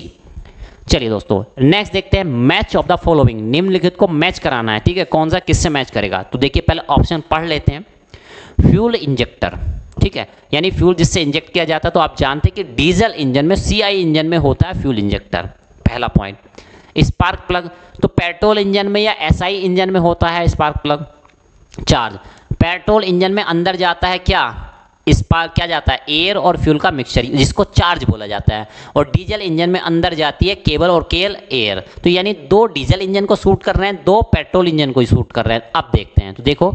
चलिए दोस्तों नेक्स्ट देखते हैं, मैच ऑफ द फॉलोइंग, निम्नलिखित को मैच कराना है। ठीक है, कौन सा किससे मैच करेगा, तो देखिए पहले ऑप्शन पढ़ लेते हैं। फ्यूल इंजेक्टर, ठीक है, यानी फ्यूल जिससे इंजेक्ट किया जाता है, तो आप जानते हैं कि डीजल इंजन में, सीआई इंजन में होता है फ्यूल इंजेक्टर, पहला पॉइंट। स्पार्क प्लग, तो पेट्रोल इंजन में या एसआई इंजन में होता है spark plug. Charge, petrol engine में अंदर जाता है क्या, स्पार्क क्या जाता है, एयर और फ्यूल का मिक्सचर, जिसको चार्ज बोला जाता है, और डीजल इंजन में अंदर जाती है केबल और केल एयर। तो यानी 2 डीजल इंजन को सूट कर रहे हैं, 2 पेट्रोल इंजन को ही सूट कर रहे हैं। अब देखते हैं, तो देखो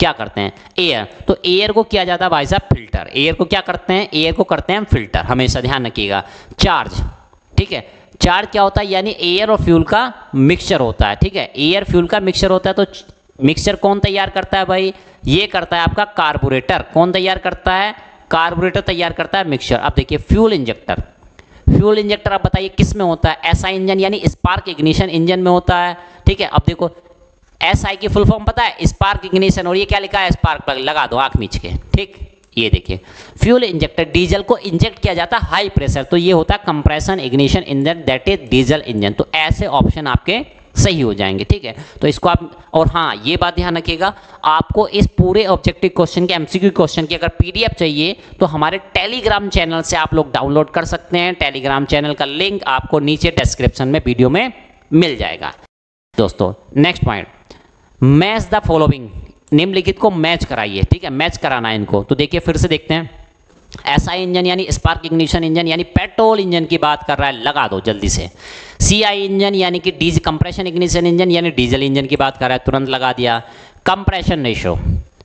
क्या करते हैं, एयर, तो एयर को किया जाता है भाई साहब फिल्टर, एयर को क्या करते हैं, एयर को करते हैं फिल्टर, हमेशा ध्यान रखिएगा। चार्ज, ठीक है, चार्ज क्या होता है, यानी एयर और फ्यूल का मिक्सचर होता है। ठीक है, एयर फ्यूल का मिक्सचर होता है, तो मिक्सचर कौन तैयार करता है भाई, ये करता है आपका कार्बोरेटर। कौन तैयार करता है, कार्बोरेटर तैयार करता है मिक्सचर। अब देखिए फ्यूल इंजेक्टर, फ्यूल इंजेक्टर आप बताइए किस में होता है, एसआई इंजन यानी स्पार्क इग्निशन इंजन में होता है। ठीक है, अब देखो एसआई की फुल फॉर्म पता है, स्पार्क इग्निशन, और ये क्या लिखा है, स्पार्क प्लग, लगा दो आंख मीच के। ठीक, ये देखिए फ्यूल इंजेक्टर, डीजल को इंजेक्ट किया जाता है हाई प्रेशर, तो ये होता है compression ignition engine, that is diesel engine. तो ऐसे ऑप्शन आपके सही हो जाएंगे। ठीक है, तो इसको आप, और हाँ ये बात ध्यान रखिएगा, आपको इस पूरे ऑब्जेक्टिव क्वेश्चन के एमसीक्यू क्वेश्चन की अगर पीडीएफ चाहिए तो हमारे टेलीग्राम चैनल से आप लोग डाउनलोड कर सकते हैं। टेलीग्राम चैनल का लिंक आपको नीचे डिस्क्रिप्शन में वीडियो में मिल जाएगा। दोस्तों next point, match the following, निम्नलिखित को मैच कराइए। ठीक है, मैच कराना है इनको। तो देखिए फिर से देखते हैं, एसआई इंजन यानी स्पार्क इग्निशन इंजन यानी पेट्रोल इंजन की बात कर रहा है, लगा दो जल्दी से। सीआई इंजन यानी कि डीजल कंप्रेशन इग्निशन इंजन यानी डीजल इंजन की बात कर रहा है, तुरंत लगा दिया। कंप्रेशन रेशो,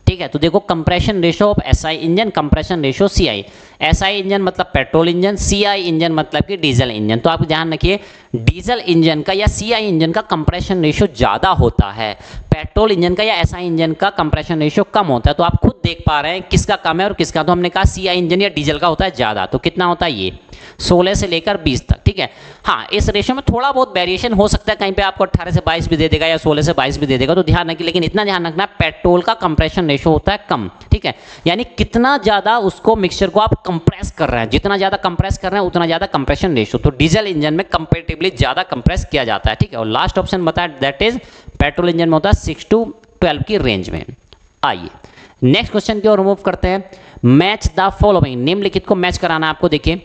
ठीक ठीक है। तो देखो compression ratio of SI engine, compression ratio CI. SI engine मतलब पेट्रोल इंजन, सीआई इंजन मतलब कि डीजल इंजन। तो आप ध्यान रखिए डीजल इंजन का या सीआई इंजन का कंप्रेशन रेशो ज़्यादा होता है, पेट्रोल इंजन का या एसआई इंजन का कंप्रेशन रेशो कम होता है। तो आप खुद देख पा रहे हैं किसका कम है और किसका, तो हमने कहा सीआई इंजन या डीजल का होता है ज़्यादा। तो कितना होता है ये 16 से लेकर 20 तक, ठीक है। हाँ, इस रेशो में थोड़ा बहुत वेरिएशन हो सकता है, कहीं पे आपको 18 से 22 भी दे देगा या 16 से 22 भी दे देगा, तो ध्यान रखिए। लेकिन इतना ध्यान रखना पेट्रोल का कंप्रेशन रेशो होता है कम, ठीक है। यानी कितना ज़्यादा उसको मिक्सचर को आप कंप्रेस कर रहे हैं, जितना ज़्यादा कंप्रेस कर रहे हैं उतना ज़्यादा कंप्रेशन रेशो। तो डीजल इंजन में कंपेरेटिवली ज़्यादा कंप्रेस किया जाता है, ठीक है। और लास्ट ऑप्शन बताया दैट इज पेट्रोल इंजन में होता है 6 to 12 की रेंज में। आइए नेक्स्ट क्वेश्चन की ओर मूव करते हैं। मैच द फॉलोइंग, निम्नलिखित को मैच कराना है आपको। देखिए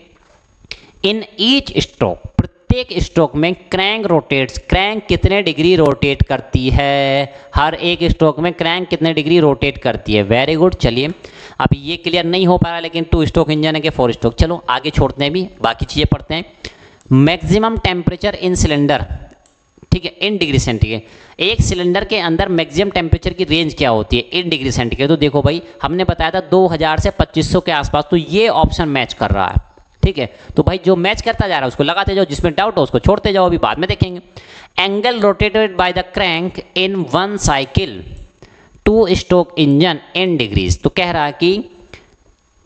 इन ईच स्ट्रोक, प्रत्येक स्ट्रोक में क्रैंक रोटेट्स, क्रैंक कितने डिग्री रोटेट करती है, हर एक स्ट्रोक में क्रैंक कितने डिग्री रोटेट करती है। Very good. चलिए अभी ये क्लियर नहीं हो पा रहा, लेकिन 2 स्ट्रोक इंजन है कि 4 स्ट्रोक, चलो आगे छोड़ते हैं, भी बाकी चीज़ें पढ़ते हैं। मैक्सिमम टेम्परेचर इन सिलेंडर, ठीक है, इन डिग्री सेंटीग्रेड। एक सिलेंडर के अंदर मैक्सिमम टेम्परेचर की रेंज क्या होती है इन डिग्री सेंटीग्रेड। तो देखो भाई हमने बताया था 2000 से 2500 के आसपास, तो ये ऑप्शन मैच कर रहा है, ठीक है। तो भाई जो मैच करता जा रहा है उसको लगाते जाओ, जिसमें डाउट हो उसको छोड़ते जाओ, अभी बाद में देखेंगे। Angle rotated by the crank in 1 cycle 2 stroke engine in degrees. तो कह रहा है कि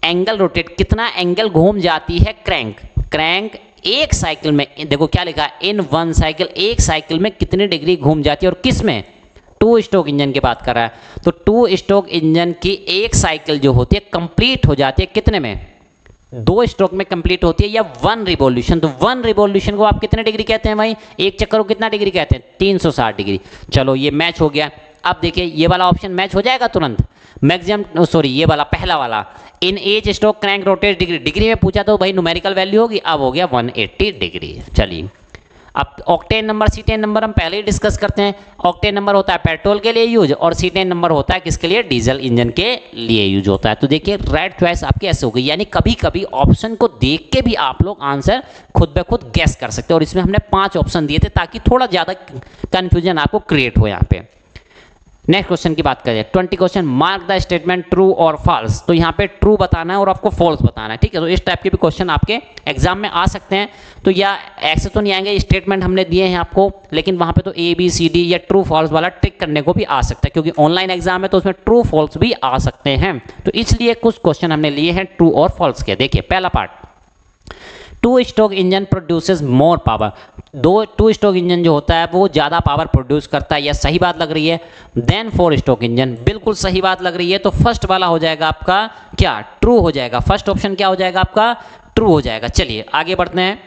एंगल रोटेट, कितना एंगल घूम जाती है क्रैंक, क्रैंक एक साइकिल में, देखो क्या लिखा है इन 1 साइकिल, एक साइकिल में कितनी डिग्री घूम जाती है, और किस में 2 स्ट्रोक इंजन की बात कर रहा है। तो 2 स्ट्रोक इंजन की एक साइकिल जो होती है कंप्लीट हो जाती है कितने में, 2 स्ट्रोक में कंप्लीट होती है, या 1 रिवॉल्यूशन। तो 1 रिवॉल्यूशन को आप कितने डिग्री कहते हैं भाई, एक चक्कर को कितना डिग्री कहते हैं, 360 डिग्री। चलो ये मैच हो गया। अब देखिए ये वाला ऑप्शन मैच हो जाएगा तुरंत, मैक्सिमम सॉरी ये वाला पहला वाला in each stroke crank rotate degree, degree में पूछा तो भाई न्यूमेरिकल वैल्यू होगी, अब हो गया 180 डिग्री। चलिए अब ऑक्टेन नंबर सीटेन नंबर हम पहले ही डिस्कस करते हैं। ऑक्टेन नंबर होता है पेट्रोल के लिए यूज, और सीटेन नंबर होता है किसके लिए, डीजल इंजन के लिए यूज होता है। तो देखिए राइट चॉइस आपकी ऐसे हो गई, यानी कभी कभी ऑप्शन को देख के भी आप लोग आंसर खुद ब खुद गैस कर सकते हैं। और इसमें हमने 5 ऑप्शन दिए थे ताकि थोड़ा ज़्यादा कन्फ्यूजन आपको क्रिएट हो यहाँ पे। नेक्स्ट क्वेश्चन की बात करें, 20 question, mark the statement true और फॉल्स। तो यहाँ पे ट्रू बताना है और आपको फॉल्स बताना है, ठीक है। तो इस टाइप के भी क्वेश्चन आपके एग्जाम में आ सकते हैं। तो या ऐसे तो नहीं आएंगे, स्टेटमेंट हमने दिए हैं आपको, लेकिन वहाँ पे तो ABCD या ट्रू फॉल्स वाला ट्रिक करने को भी आ सकता है, क्योंकि ऑनलाइन एग्जाम है तो उसमें ट्रू फॉल्स भी आ सकते हैं। तो इसलिए कुछ क्वेश्चन हमने लिए हैं ट्रू और फॉल्स के। देखिए पहला part, 2 stroke engine produces more power, 2 stroke engine जो होता है वो ज़्यादा पावर प्रोड्यूस करता है, यह सही बात लग रही है। देन 4 स्ट्रोक इंजन, बिल्कुल सही बात लग रही है। तो फर्स्ट वाला हो जाएगा आपका क्या, ट्रू हो जाएगा। फर्स्ट ऑप्शन क्या हो जाएगा आपका, ट्रू हो जाएगा। चलिए आगे बढ़ते हैं,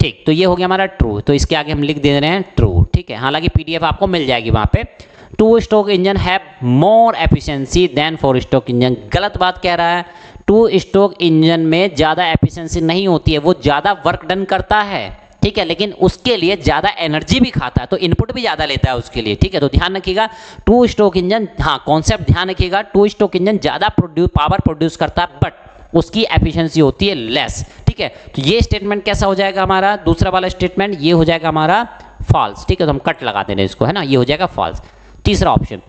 ठीक। तो ये हो गया हमारा ट्रू, तो इसके आगे हम लिख दे रहे हैं ट्रू, ठीक है। हालांकि PDF आपको मिल जाएगी वहाँ पे। 2 stroke engine have more efficiency than 4 stroke engine, गलत बात कह रहा है। 2 स्ट्रोक इंजन में ज़्यादा एफिशिएंसी नहीं होती है, वो ज़्यादा वर्क डन करता है, ठीक है, लेकिन उसके लिए ज़्यादा एनर्जी भी खाता है, तो इनपुट भी ज़्यादा लेता है उसके लिए, ठीक है। तो ध्यान रखिएगा 2 स्ट्रोक इंजन, हाँ कॉन्सेप्ट ध्यान रखिएगा, 2 स्ट्रोक इंजन ज़्यादा पावर प्रोड्यूस करता है बट उसकी एफिशिएंसी होती है लेस, ठीक है। तो ये स्टेटमेंट कैसा हो जाएगा हमारा, दूसरा वाला स्टेटमेंट ये हो जाएगा हमारा फॉल्स, ठीक है। तो हम कट लगा देंगे इसको, है ना, ये हो जाएगा फॉल्स। तीसरा option,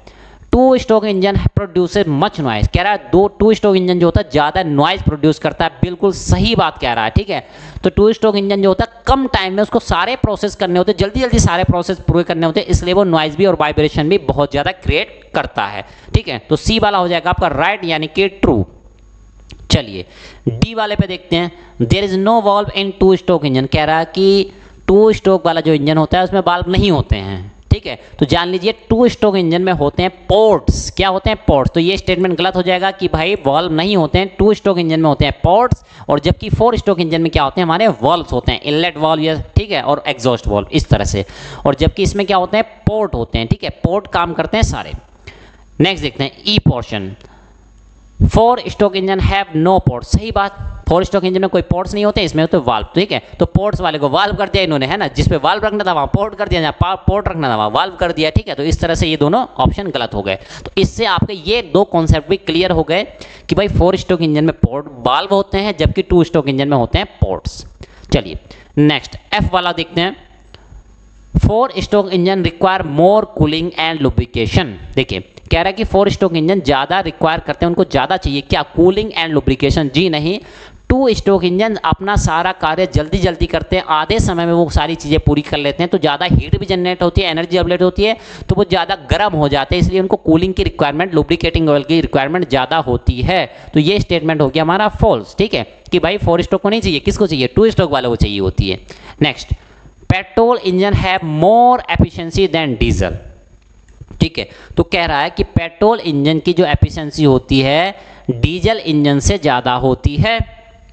2 stroke engine producer much noise, कह रहा है 2 स्ट्रोक इंजन जो होता है ज़्यादा नॉइज प्रोड्यूस करता है, बिल्कुल सही बात कह रहा है, ठीक है। तो 2 स्ट्रोक इंजन जो होता है कम टाइम में उसको सारे प्रोसेस करने होते हैं, जल्दी जल्दी सारे प्रोसेस पूरे करने होते हैं, इसलिए वो नॉइज भी और वाइब्रेशन भी बहुत ज़्यादा क्रिएट करता है, ठीक है। तो सी वाला हो जाएगा आपका राइट, यानी कि ट्रू। चलिए डी वाले पे देखते हैं, there is no valve in 2 stroke engine, कह रहा है कि 2 स्ट्रोक वाला जो इंजन होता है उसमें वाल्व नहीं होते हैं, ठीक है। तो जान लीजिए 2 स्ट्रोक इंजन में होते हैं पोर्ट्स, क्या होते हैं पोर्ट्स। तो ये स्टेटमेंट गलत हो जाएगा कि भाई वाल्व नहीं होते हैं, 2 स्ट्रोक इंजन में होते हैं पोर्ट्स, और जबकि 4 स्ट्रोक इंजन में क्या होते हैं हमारे वाल्व्स होते हैं, इनलेट वाल्व या ठीक है, और एग्जॉस्ट वाल्व इस तरह से, और जबकि इसमें क्या होते हैं पोर्ट होते हैं, ठीक है, पोर्ट काम करते हैं सारे। नेक्स्ट देखते हैं E portion, 4 stroke engine have no port, सही बात, 4 स्ट्रोक इंजन में कोई पोर्ट्स नहीं होते, इसमें होते वाल्व, ठीक है। तो पोर्ट्स वाले को वाल्व कर दिया इन्होंने, है ना, जिस पे वाल्व रखना था वहाँ पोर्ट कर दिया, जहाँ पोर्ट रखना था वहाँ वाल्व कर दिया, ठीक है। तो इस तरह से ये दोनों ऑप्शन गलत हो गए। तो इससे आपके ये 2 कॉन्सेप्ट भी क्लियर हो गए कि भाई 4 स्ट्रोक इंजन में पोर्ट वाल्व होते हैं, जबकि 2 स्ट्रोक इंजन में होते हैं पोर्ट्स। चलिए नेक्स्ट एफ वाला देखते हैं, 4 stroke engine require more cooling and lubrication. देखिए कह रहा है कि 4 स्ट्रोक इंजन ज़्यादा रिक्वायर करते हैं, उनको ज़्यादा चाहिए क्या, कूलिंग एंड लुब्रिकेशन। जी नहीं, 2 स्ट्रोक इंजन अपना सारा कार्य जल्दी जल्दी करते हैं, आधे समय में वो सारी चीज़ें पूरी कर लेते हैं, तो ज़्यादा हीट भी जनरेट होती है, एनर्जी जनरेट होती है, तो वो ज़्यादा गर्म हो जाते हैं, इसलिए उनको कूलिंग की रिक्वायरमेंट, लुब्रिकेटिंग ऑयल की रिक्वायरमेंट ज़्यादा होती है। तो ये स्टेटमेंट हो गया हमारा फॉल्स, ठीक है, कि भाई 4 स्ट्रोक को नहीं चाहिए, किसको चाहिए, 2 स्ट्रोक वाले को चाहिए होती है। Next, petrol engine have more efficiency than diesel, ठीक है, तो कह रहा है कि पेट्रोल इंजन की जो एफिशिएंसी होती है डीजल इंजन से ज़्यादा होती है,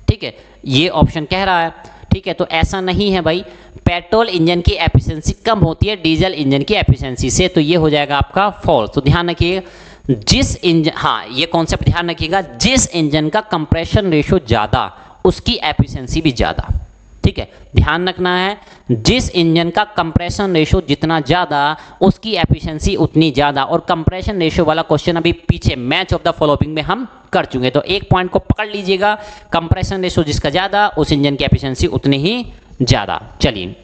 ठीक है, ये ऑप्शन कह रहा है, ठीक है। तो ऐसा नहीं है भाई, पेट्रोल इंजन की एफिशिएंसी कम होती है डीजल इंजन की एफिशिएंसी से, तो ये हो जाएगा आपका फॉल्स। तो ध्यान रखिएगा जिस इंजन, हाँ ये कॉन्सेप्ट ध्यान रखिएगा, जिस इंजन का कंप्रेशन रेशो ज़्यादा उसकी एफिशिएंसी भी ज़्यादा, ठीक है, ध्यान रखना है, जिस इंजन का कंप्रेशन रेशो जितना ज़्यादा उसकी एफिशिएंसी उतनी ज़्यादा। और कंप्रेशन रेशो वाला क्वेश्चन अभी पीछे मैच ऑफ द फॉलोइंग में हम कर चुके, तो एक पॉइंट को पकड़ लीजिएगा, कंप्रेशन रेशो जिसका ज़्यादा उस इंजन की एफिशिएंसी उतनी ही ज़्यादा। चलिए,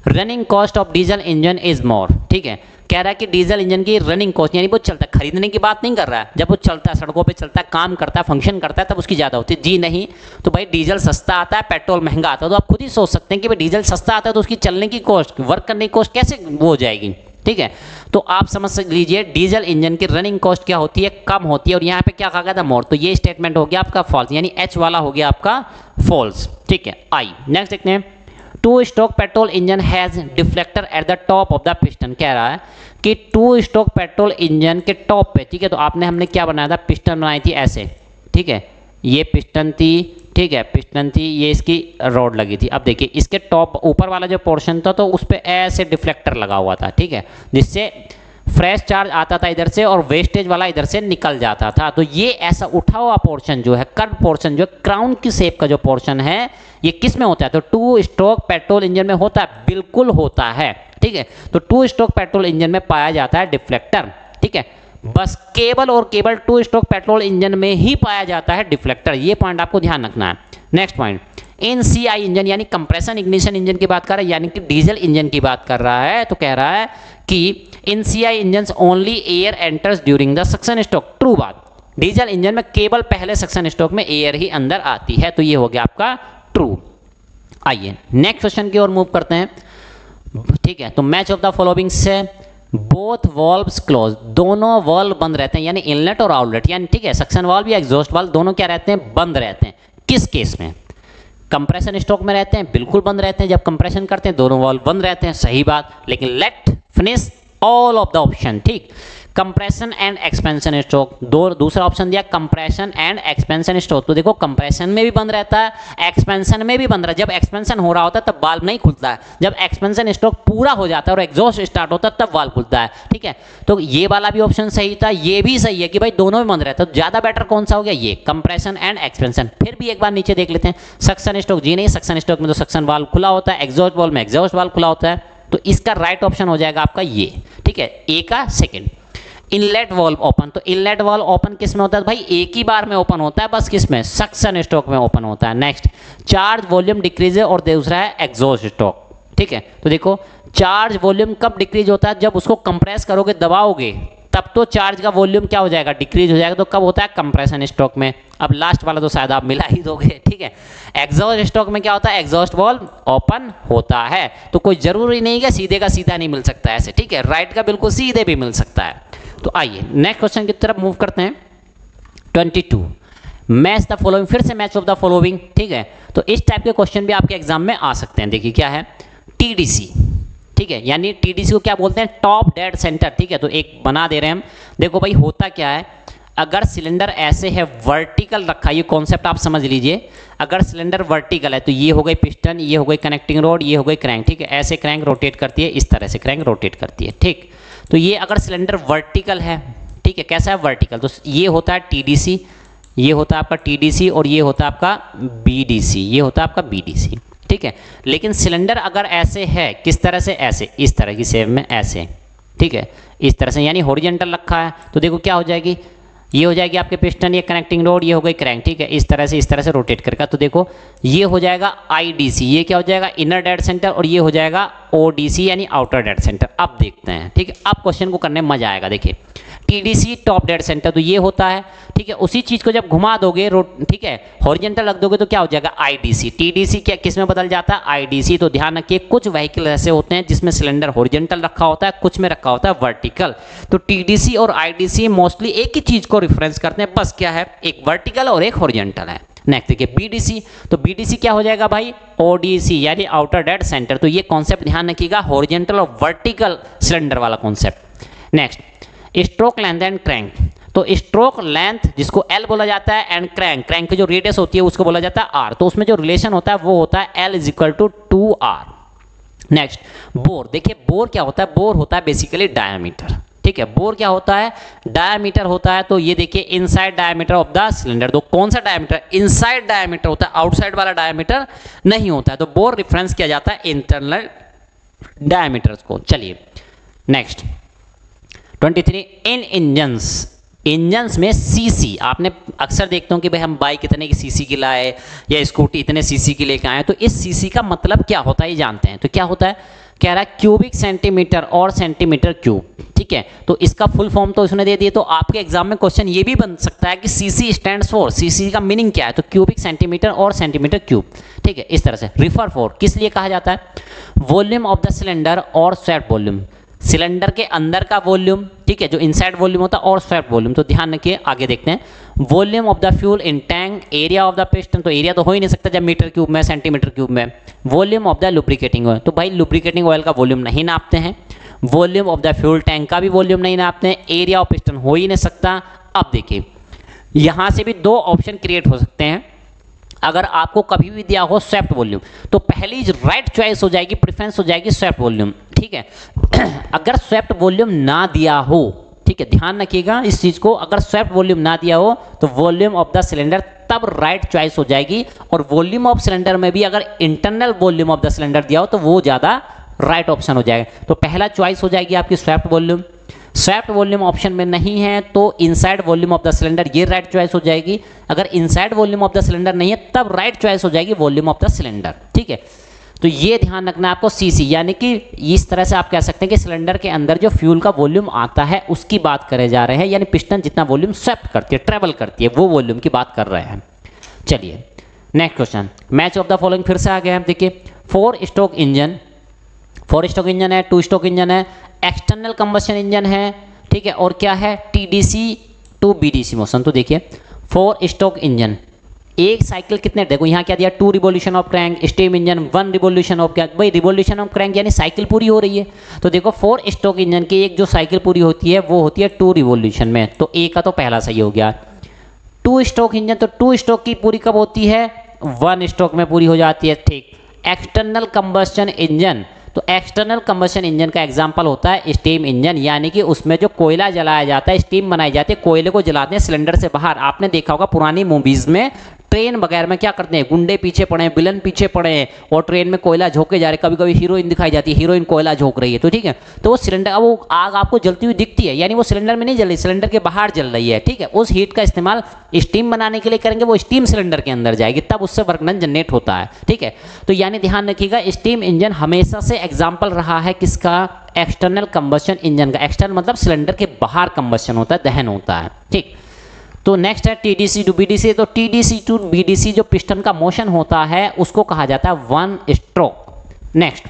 running cost of diesel engine is more, ठीक है, कह रहा है कि डीजल इंजन की रनिंग कॉस्ट यानी वो चलता है, खरीदने की बात नहीं कर रहा है, जब वो चलता है सड़कों पे चलता है, काम करता है, फंक्शन करता है, तब उसकी ज़्यादा होती है। जी नहीं, तो भाई डीजल सस्ता आता है, पेट्रोल महंगा आता है, तो आप खुद ही सोच सकते हैं कि भाई डीजल सस्ता आता है तो उसकी चलने की कॉस्ट, वर्क करने की कॉस्ट कैसे वो हो जाएगी, ठीक है। तो आप समझ लीजिए डीजल इंजन की रनिंग कॉस्ट क्या होती है, कम होती है, और यहाँ पे क्या कहा गया था, मोर, तो ये स्टेटमेंट हो गया आपका फॉल्स, यानी एच वाला हो गया आपका फॉल्स, ठीक है। आई नेक्स्ट देखते हैं, 2 stroke petrol engine has deflector at the top of the piston, कह रहा है कि 2 स्ट्रोक पेट्रोल इंजन के टॉप पे, ठीक है, तो आपने हमने क्या बनाया था, पिस्टन बनाई थी ऐसे, ठीक है, ये पिस्टन थी, ठीक है, पिस्टन थी, ये इसकी रॉड लगी थी। अब देखिए इसके टॉप ऊपर वाला जो पोर्शन था तो उस पर ऐसे डिफ्लेक्टर लगा हुआ था, ठीक है, जिससे फ्रेश चार्ज आता था इधर से और वेस्टेज वाला इधर से निकल जाता था। तो ये ऐसा उठा हुआ पोर्शन जो है, कर्व पोर्शन जो क्राउन की शेप का जो पोर्शन है, ये किस में होता है, तो 2 स्ट्रोक पेट्रोल इंजन में होता है, बिल्कुल होता है, ठीक है। तो 2 स्ट्रोक पेट्रोल इंजन में पाया जाता है डिफ्लेक्टर, ठीक है, बस केवल और केवल 2 स्ट्रोक पेट्रोल इंजन में ही पाया जाता है डिफ्लेक्टर, ये पॉइंट आपको ध्यान रखना है। नेक्स्ट पॉइंट, इन सीआई इंजन यानी कंप्रेशन इग्निशन इंजन की बात कर रहा है, यानी कि डीजल इंजन की बात कर रहा है, तो कह रहा है कि in CI engine only air enters during the suction stroke, true बात, डीजल इंजन में केवल पहले सक्शन स्ट्रोक में एयर ही अंदर आती है, तो ये हो गया आपका ट्रू। आइए नेक्स्ट क्वेश्चन की ओर मूव करते हैं, ठीक है। तो मैच ऑफ द फॉलोइंग से बोथ वॉल्व्स क्लोज, दोनों वॉल्व बंद रहते हैं, यानी इनलेट और आउटलेट, यानी ठीक है, सक्शन वाल्व या एग्जॉस्ट वाल्व दोनों क्या रहते हैं, बंद रहते हैं। किस केस में, कंप्रेशन स्ट्रोक में रहते हैं, बिल्कुल बंद रहते हैं, जब कंप्रेशन करते हैं दोनों वॉल्व बंद रहते हैं, सही बात। लेकिन let finish all of the option, ठीक, कंप्रेशन एंड एक्सपेंशन स्ट्रोक, दूसरा ऑप्शन दिया कंप्रेशन एंड एक्सपेंशन स्ट्रोक, तो देखो कंप्रेशन में भी बंद रहता है, एक्सपेंशन में भी बंद रहता है, जब एक्सपेंशन हो रहा होता है तब वाल्व नहीं खुलता है, जब एक्सपेंशन स्ट्रोक पूरा हो जाता है और एग्जॉस्ट स्टार्ट होता है तब वाल्व खुलता है, ठीक है। तो ये वाला भी ऑप्शन सही था, ये भी सही है कि भाई दोनों में बंद रहता है, तो ज्यादा बेटर कौन सा हो गया, ये कंप्रेशन एंड एक्सपेंशन। फिर भी एक बार नीचे देख लेते हैं, सक्शन स्ट्रोक, जी नहीं, सक्शन स्ट्रोक में तो सक्शन वाल्व खुला होता है, एग्जॉस्ट वाल्व में एग्जॉस्ट वाल्व खुला होता है, तो इसका राइट ऑप्शन हो जाएगा आपका ये, ठीक है, ए का सेकंड। इनलेट वाल्व ओपन, तो इनलेट वाल्व ओपन किस में होता है भाई, एक ही बार में ओपन होता है, बस किस में, सक्शन स्ट्रोक में ओपन होता है। नेक्स्ट, चार्ज वॉल्यूम डिक्रीज है, और दूसरा है एग्जॉस्ट स्ट्रोक, ठीक है। तो देखो चार्ज वॉल्यूम कब डिक्रीज होता है, जब उसको कंप्रेस करोगे, दबाओगे, तब तो चार्ज का वॉल्यूम क्या हो जाएगा, डिक्रीज हो जाएगा, तो कब होता है, कंप्रेशन स्ट्रोक में। अब लास्ट वाला तो शायद आप मिला ही दोगे, ठीक है। एग्जॉस्ट स्ट्रोक में क्या होता है, एग्जॉस्ट वाल्व ओपन होता है, तो कोई जरूरी नहीं है सीधे का सीधा नहीं मिल सकता ऐसे, ठीक है, राइट का बिल्कुल सीधे भी मिल सकता है। तो आइए नेक्स्ट क्वेश्चन की तरफ मूव करते हैं, 22, मैच द फॉलोइंग, फिर से मैच ऑफ द फॉलोइंग, ठीक है। तो इस टाइप के क्वेश्चन भी आपके एग्जाम में आ सकते हैं। देखिए क्या है, टीडीसी, ठीक है, यानी टीडीसी को क्या बोलते हैं, टॉप डेड सेंटर, ठीक है। तो एक बना दे रहे हैं हम, देखो भाई होता क्या है, अगर सिलेंडर ऐसे है वर्टिकल रखा, ये कॉन्सेप्ट आप समझ लीजिए, अगर सिलेंडर वर्टिकल है तो ये हो गई पिस्टन, ये हो गई कनेक्टिंग रोड, ये हो गई क्रैंक, ठीक है, ऐसे क्रैंक रोटेट करती है, इस तरह से क्रैंक रोटेट करती है, ठीक। तो ये अगर सिलेंडर वर्टिकल है, ठीक है, कैसा है, वर्टिकल, तो ये होता है टीडीसी, ये होता है आपका टीडीसी, और ये होता है आपका बीडीसी, ये होता है आपका बीडीसी, ठीक है। लेकिन सिलेंडर अगर ऐसे है, किस तरह से, ऐसे, इस तरह की शेप में ऐसे, ठीक है, इस तरह से, यानी हॉरिजॉन्टल रखा है, तो देखो क्या हो जाएगी, ये हो जाएगी आपके पिस्टन, ये कनेक्टिंग रोड, ये हो गई क्रैंक, ठीक है, इस तरह से रोटेट करके, तो देखो ये हो जाएगा आईडीसी, ये क्या हो जाएगा, इनर डेड सेंटर, और ये हो जाएगा ओडीसी यानी आउटर डेड सेंटर। अब देखते हैं, ठीक है, अब क्वेश्चन को करने में मजा आएगा। देखिए टीडीसी टॉप डेड सेंटर, तो ये होता है, ठीक है। उसी चीज को जब घुमा दोगे ठीक है, हॉरिजॉन्टल रख दोगे तो क्या हो जाएगा आईडीसी। टीडीसी क्या किस में बदल जाता है आईडीसी। तो ध्यान रखिए कुछ व्हीकल ऐसे होते हैं जिसमें सिलेंडर हॉरिजॉन्टल रखा होता है, कुछ में रखा होता है वर्टिकल। तो टीडीसी और आईडीसी मोस्टली एक ही चीज को रिफरेंस करते हैं, बस क्या है, एक वर्टिकल और एक हॉरिजॉन्टल है। नेक्स्ट देखिए बीडीसी, तो बीडीसी क्या हो जाएगा भाई ओडीसी यानी आउटर डेड सेंटर। तो ये कॉन्सेप्ट ध्यान रखिएगा, हॉरिजॉन्टल और वर्टिकल सिलेंडर वाला concept. Next stroke length and crank, तो स्ट्रोक लेंथ जिसको एल बोला जाता है एंड क्रैंक की जो रेडियस होती है उसको बोला जाता है आर। तो उसमें जो रिलेशन होता है वो होता है L is equal to 2r। Next bore, देखिए बोर क्या होता है, बोर होता है बेसिकली डायमीटर, ठीक है। बोर क्या होता है, डायमीटर होता है। तो ये देखिए inside diameter of the cylinder, तो कौन सा डायमीटर, इनसाइड डायमीटर होता है, आउटसाइड वाला डायमीटर नहीं होता है। तो बोर रेफरेंस किया जाता है इंटरनल डायमीटर्स को। चलिए नेक्स्ट 23 इन इंजन्स में सीसी, आपने अक्सर देखते हो कि भाई हम बाइक इतने की सीसी की लाए या स्कूटी इतने सीसी की लेके आए, तो इस सीसी का मतलब क्या होता है ये जानते हैं। तो क्या होता है, कह रहा है क्यूबिक सेंटीमीटर और सेंटीमीटर क्यूब, ठीक है। तो इसका फुल फॉर्म तो उसने दे दिया। तो आपके एग्जाम में क्वेश्चन ये भी बन सकता है कि सीसी स्टैंड्स फॉर, सीसी का मीनिंग क्या है, तो क्यूबिक सेंटीमीटर और सेंटीमीटर क्यूब, ठीक है। इस तरह से रिफर फॉर किस लिए कहा जाता है, वॉल्यूम ऑफ द सिलेंडर और स्वेप्ट वॉल्यूम, सिलेंडर के अंदर का वॉल्यूम, ठीक है, जो इनसाइड वॉल्यूम होता है और स्वेप्ट वॉल्यूम। तो ध्यान रखिए आगे देखते हैं, volume of the fuel in tank, area of the piston, तो एरिया तो हो ही नहीं सकता जब मीटर क्यूब में सेंटीमीटर क्यूब में। Volume of the lubricating oil, तो भाई लुब्रिकेटिंग ऑयल का वॉल्यूम नहीं नापते हैं। Volume of the fuel tank का भी वॉल्यूम नहीं नापते हैं। एरिया ऑफ पिस्टन हो ही नहीं सकता। अब देखिए यहां से भी दो ऑप्शन क्रिएट हो सकते हैं। अगर आपको कभी भी दिया हो स्वेप्ट वॉल्यूम, तो पहली राइट चॉइस हो जाएगी, प्रेफरेंस हो जाएगी स्वेप्ट वॉल्यूम, ठीक है। अगर स्वेप्ट वॉल्यूम ना दिया हो, ठीक है, ध्यान रखिएगा इस चीज को, अगर स्वेप्ट वॉल्यूम ना दिया हो तो वॉल्यूम ऑफ द सिलेंडर तब राइट चॉइस हो जाएगी। और वॉल्यूम ऑफ सिलेंडर में भी अगर internal volume of the cylinder दिया हो तो वो ज्यादा राइट ऑप्शन हो जाएगा। तो पहला चॉइस हो जाएगी आपकी swept volume. Swept volume option में नहीं है तो inside volume of the cylinder, ये राइट चॉइस हो जाएगी। अगर inside volume of the cylinder नहीं है तब राइट चॉइस हो जाएगी वॉल्यूम ऑफ द सिलेंडर, ठीक है। तो ये ध्यान रखना आपको सीसी, यानी कि इस तरह से आप कह सकते हैं कि सिलेंडर के अंदर जो फ्यूल का वॉल्यूम आता है उसकी बात करे जा रहे हैं, यानी पिस्टन जितना वॉल्यूम स्वेप्ट करती है, ट्रेवल करती है, वो वॉल्यूम की बात कर रहे हैं। चलिए next question, match of the following फिर से आ गया है। देखिए 4 स्ट्रोक इंजन, 4 स्ट्रोक इंजन है, 2 स्ट्रोक इंजन है, एक्सटर्नल कंबशन इंजन है, ठीक है, और क्या है टीडीसी टू बीडीसी मोशन। तो देखिए 4 स्ट्रोक इंजन, एक साइकिल कितने, देखो यहाँ क्या दिया 2 revolution of crank, steam engine 1 revolution of, क्या भाई रिवोल्यूशन ऑफ क्रैंक यानी साइकिल पूरी हो रही है। तो देखो 4 स्ट्रोक इंजन की एक जो साइकिल पूरी होती है वो होती है 2 रिवोल्यूशन में। तो ए का तो पहला सही हो गया। 2 स्ट्रोक इंजन, तो 2 स्ट्रोक की पूरी कब होती है, 1 स्ट्रोक में पूरी हो जाती है, ठीक। एक्सटर्नल कंबशन इंजन, तो एक्सटर्नल कंबशन इंजन का एग्जांपल होता है स्टीम इंजन, यानी कि उसमें जो कोयला जलाया जाता है, स्टीम बनाई जाती है, कोयले को जलाते हैं सिलेंडर से बाहर। आपने देखा होगा पुरानी मूवीज में ट्रेन वगैरह में क्या करते हैं, गुंडे पीछे पड़े हैं, विलन पीछे पड़े हैं और ट्रेन में कोयला झोंके जा रहे, कभी कभी हीरोइन दिखाई जाती है, हीरोइन कोयला झोंक रही है, तो ठीक है। तो वो सिलेंडर, अब वो आग आपको जलती हुई दिखती है, यानी वो सिलेंडर में नहीं जल रही, सिलेंडर के बाहर जल रही है, ठीक है। उस हीट का इस्तेमाल स्टीम बनाने के लिए करेंगे, वो स्टीम सिलेंडर के अंदर जाएगी, तब उससे वर्क डन जनरेट होता है, ठीक है। तो यानी ध्यान रखिएगा स्टीम इंजन हमेशा से एग्जाम्पल रहा है किसका, एक्सटर्नल कंबशन इंजन का। एक्सटर्नल मतलब सिलेंडर के बाहर कंबशन होता है, दहन होता है, ठीक। तो नेक्स्ट है टीडीसी टू बीडीसी, तो टीडीसी टू बीडीसी जो पिस्टन का मोशन होता है उसको कहा जाता है 1 stroke. Next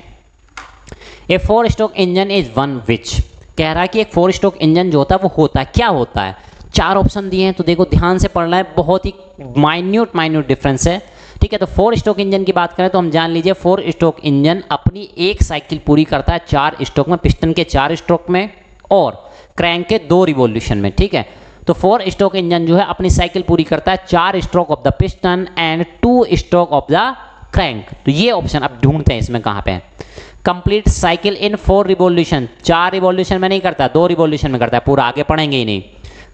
A 4 stroke engine is 1 विच, कह रहा है कि एक 4 स्ट्रोक इंजन जो होता है वो होता है, क्या होता है, 4 ऑप्शन दिए हैं, तो देखो ध्यान से पढ़ना है, बहुत ही माइन्यूट डिफरेंस है, ठीक है। तो 4 स्ट्रोक इंजन की बात करें तो हम जान लीजिए 4 स्ट्रोक इंजन अपनी एक साइकिल पूरी करता है 4 स्ट्रोक में, पिस्टन के 4 स्ट्रोक में और क्रैंक के 2 रिवोल्यूशन में, ठीक है। तो 4 स्ट्रोक इंजन जो है अपनी साइकिल पूरी करता है 4 stroke of the piston and 2 stroke of the crank. तो ये ऑप्शन अब ढूंढते हैं इसमें कहां पे है। Complete cycle in 4 revolution, 4 revolution में नहीं करता, 2 रिवोल्यूशन में करता है, पूरा आगे पढ़ेंगे ही नहीं।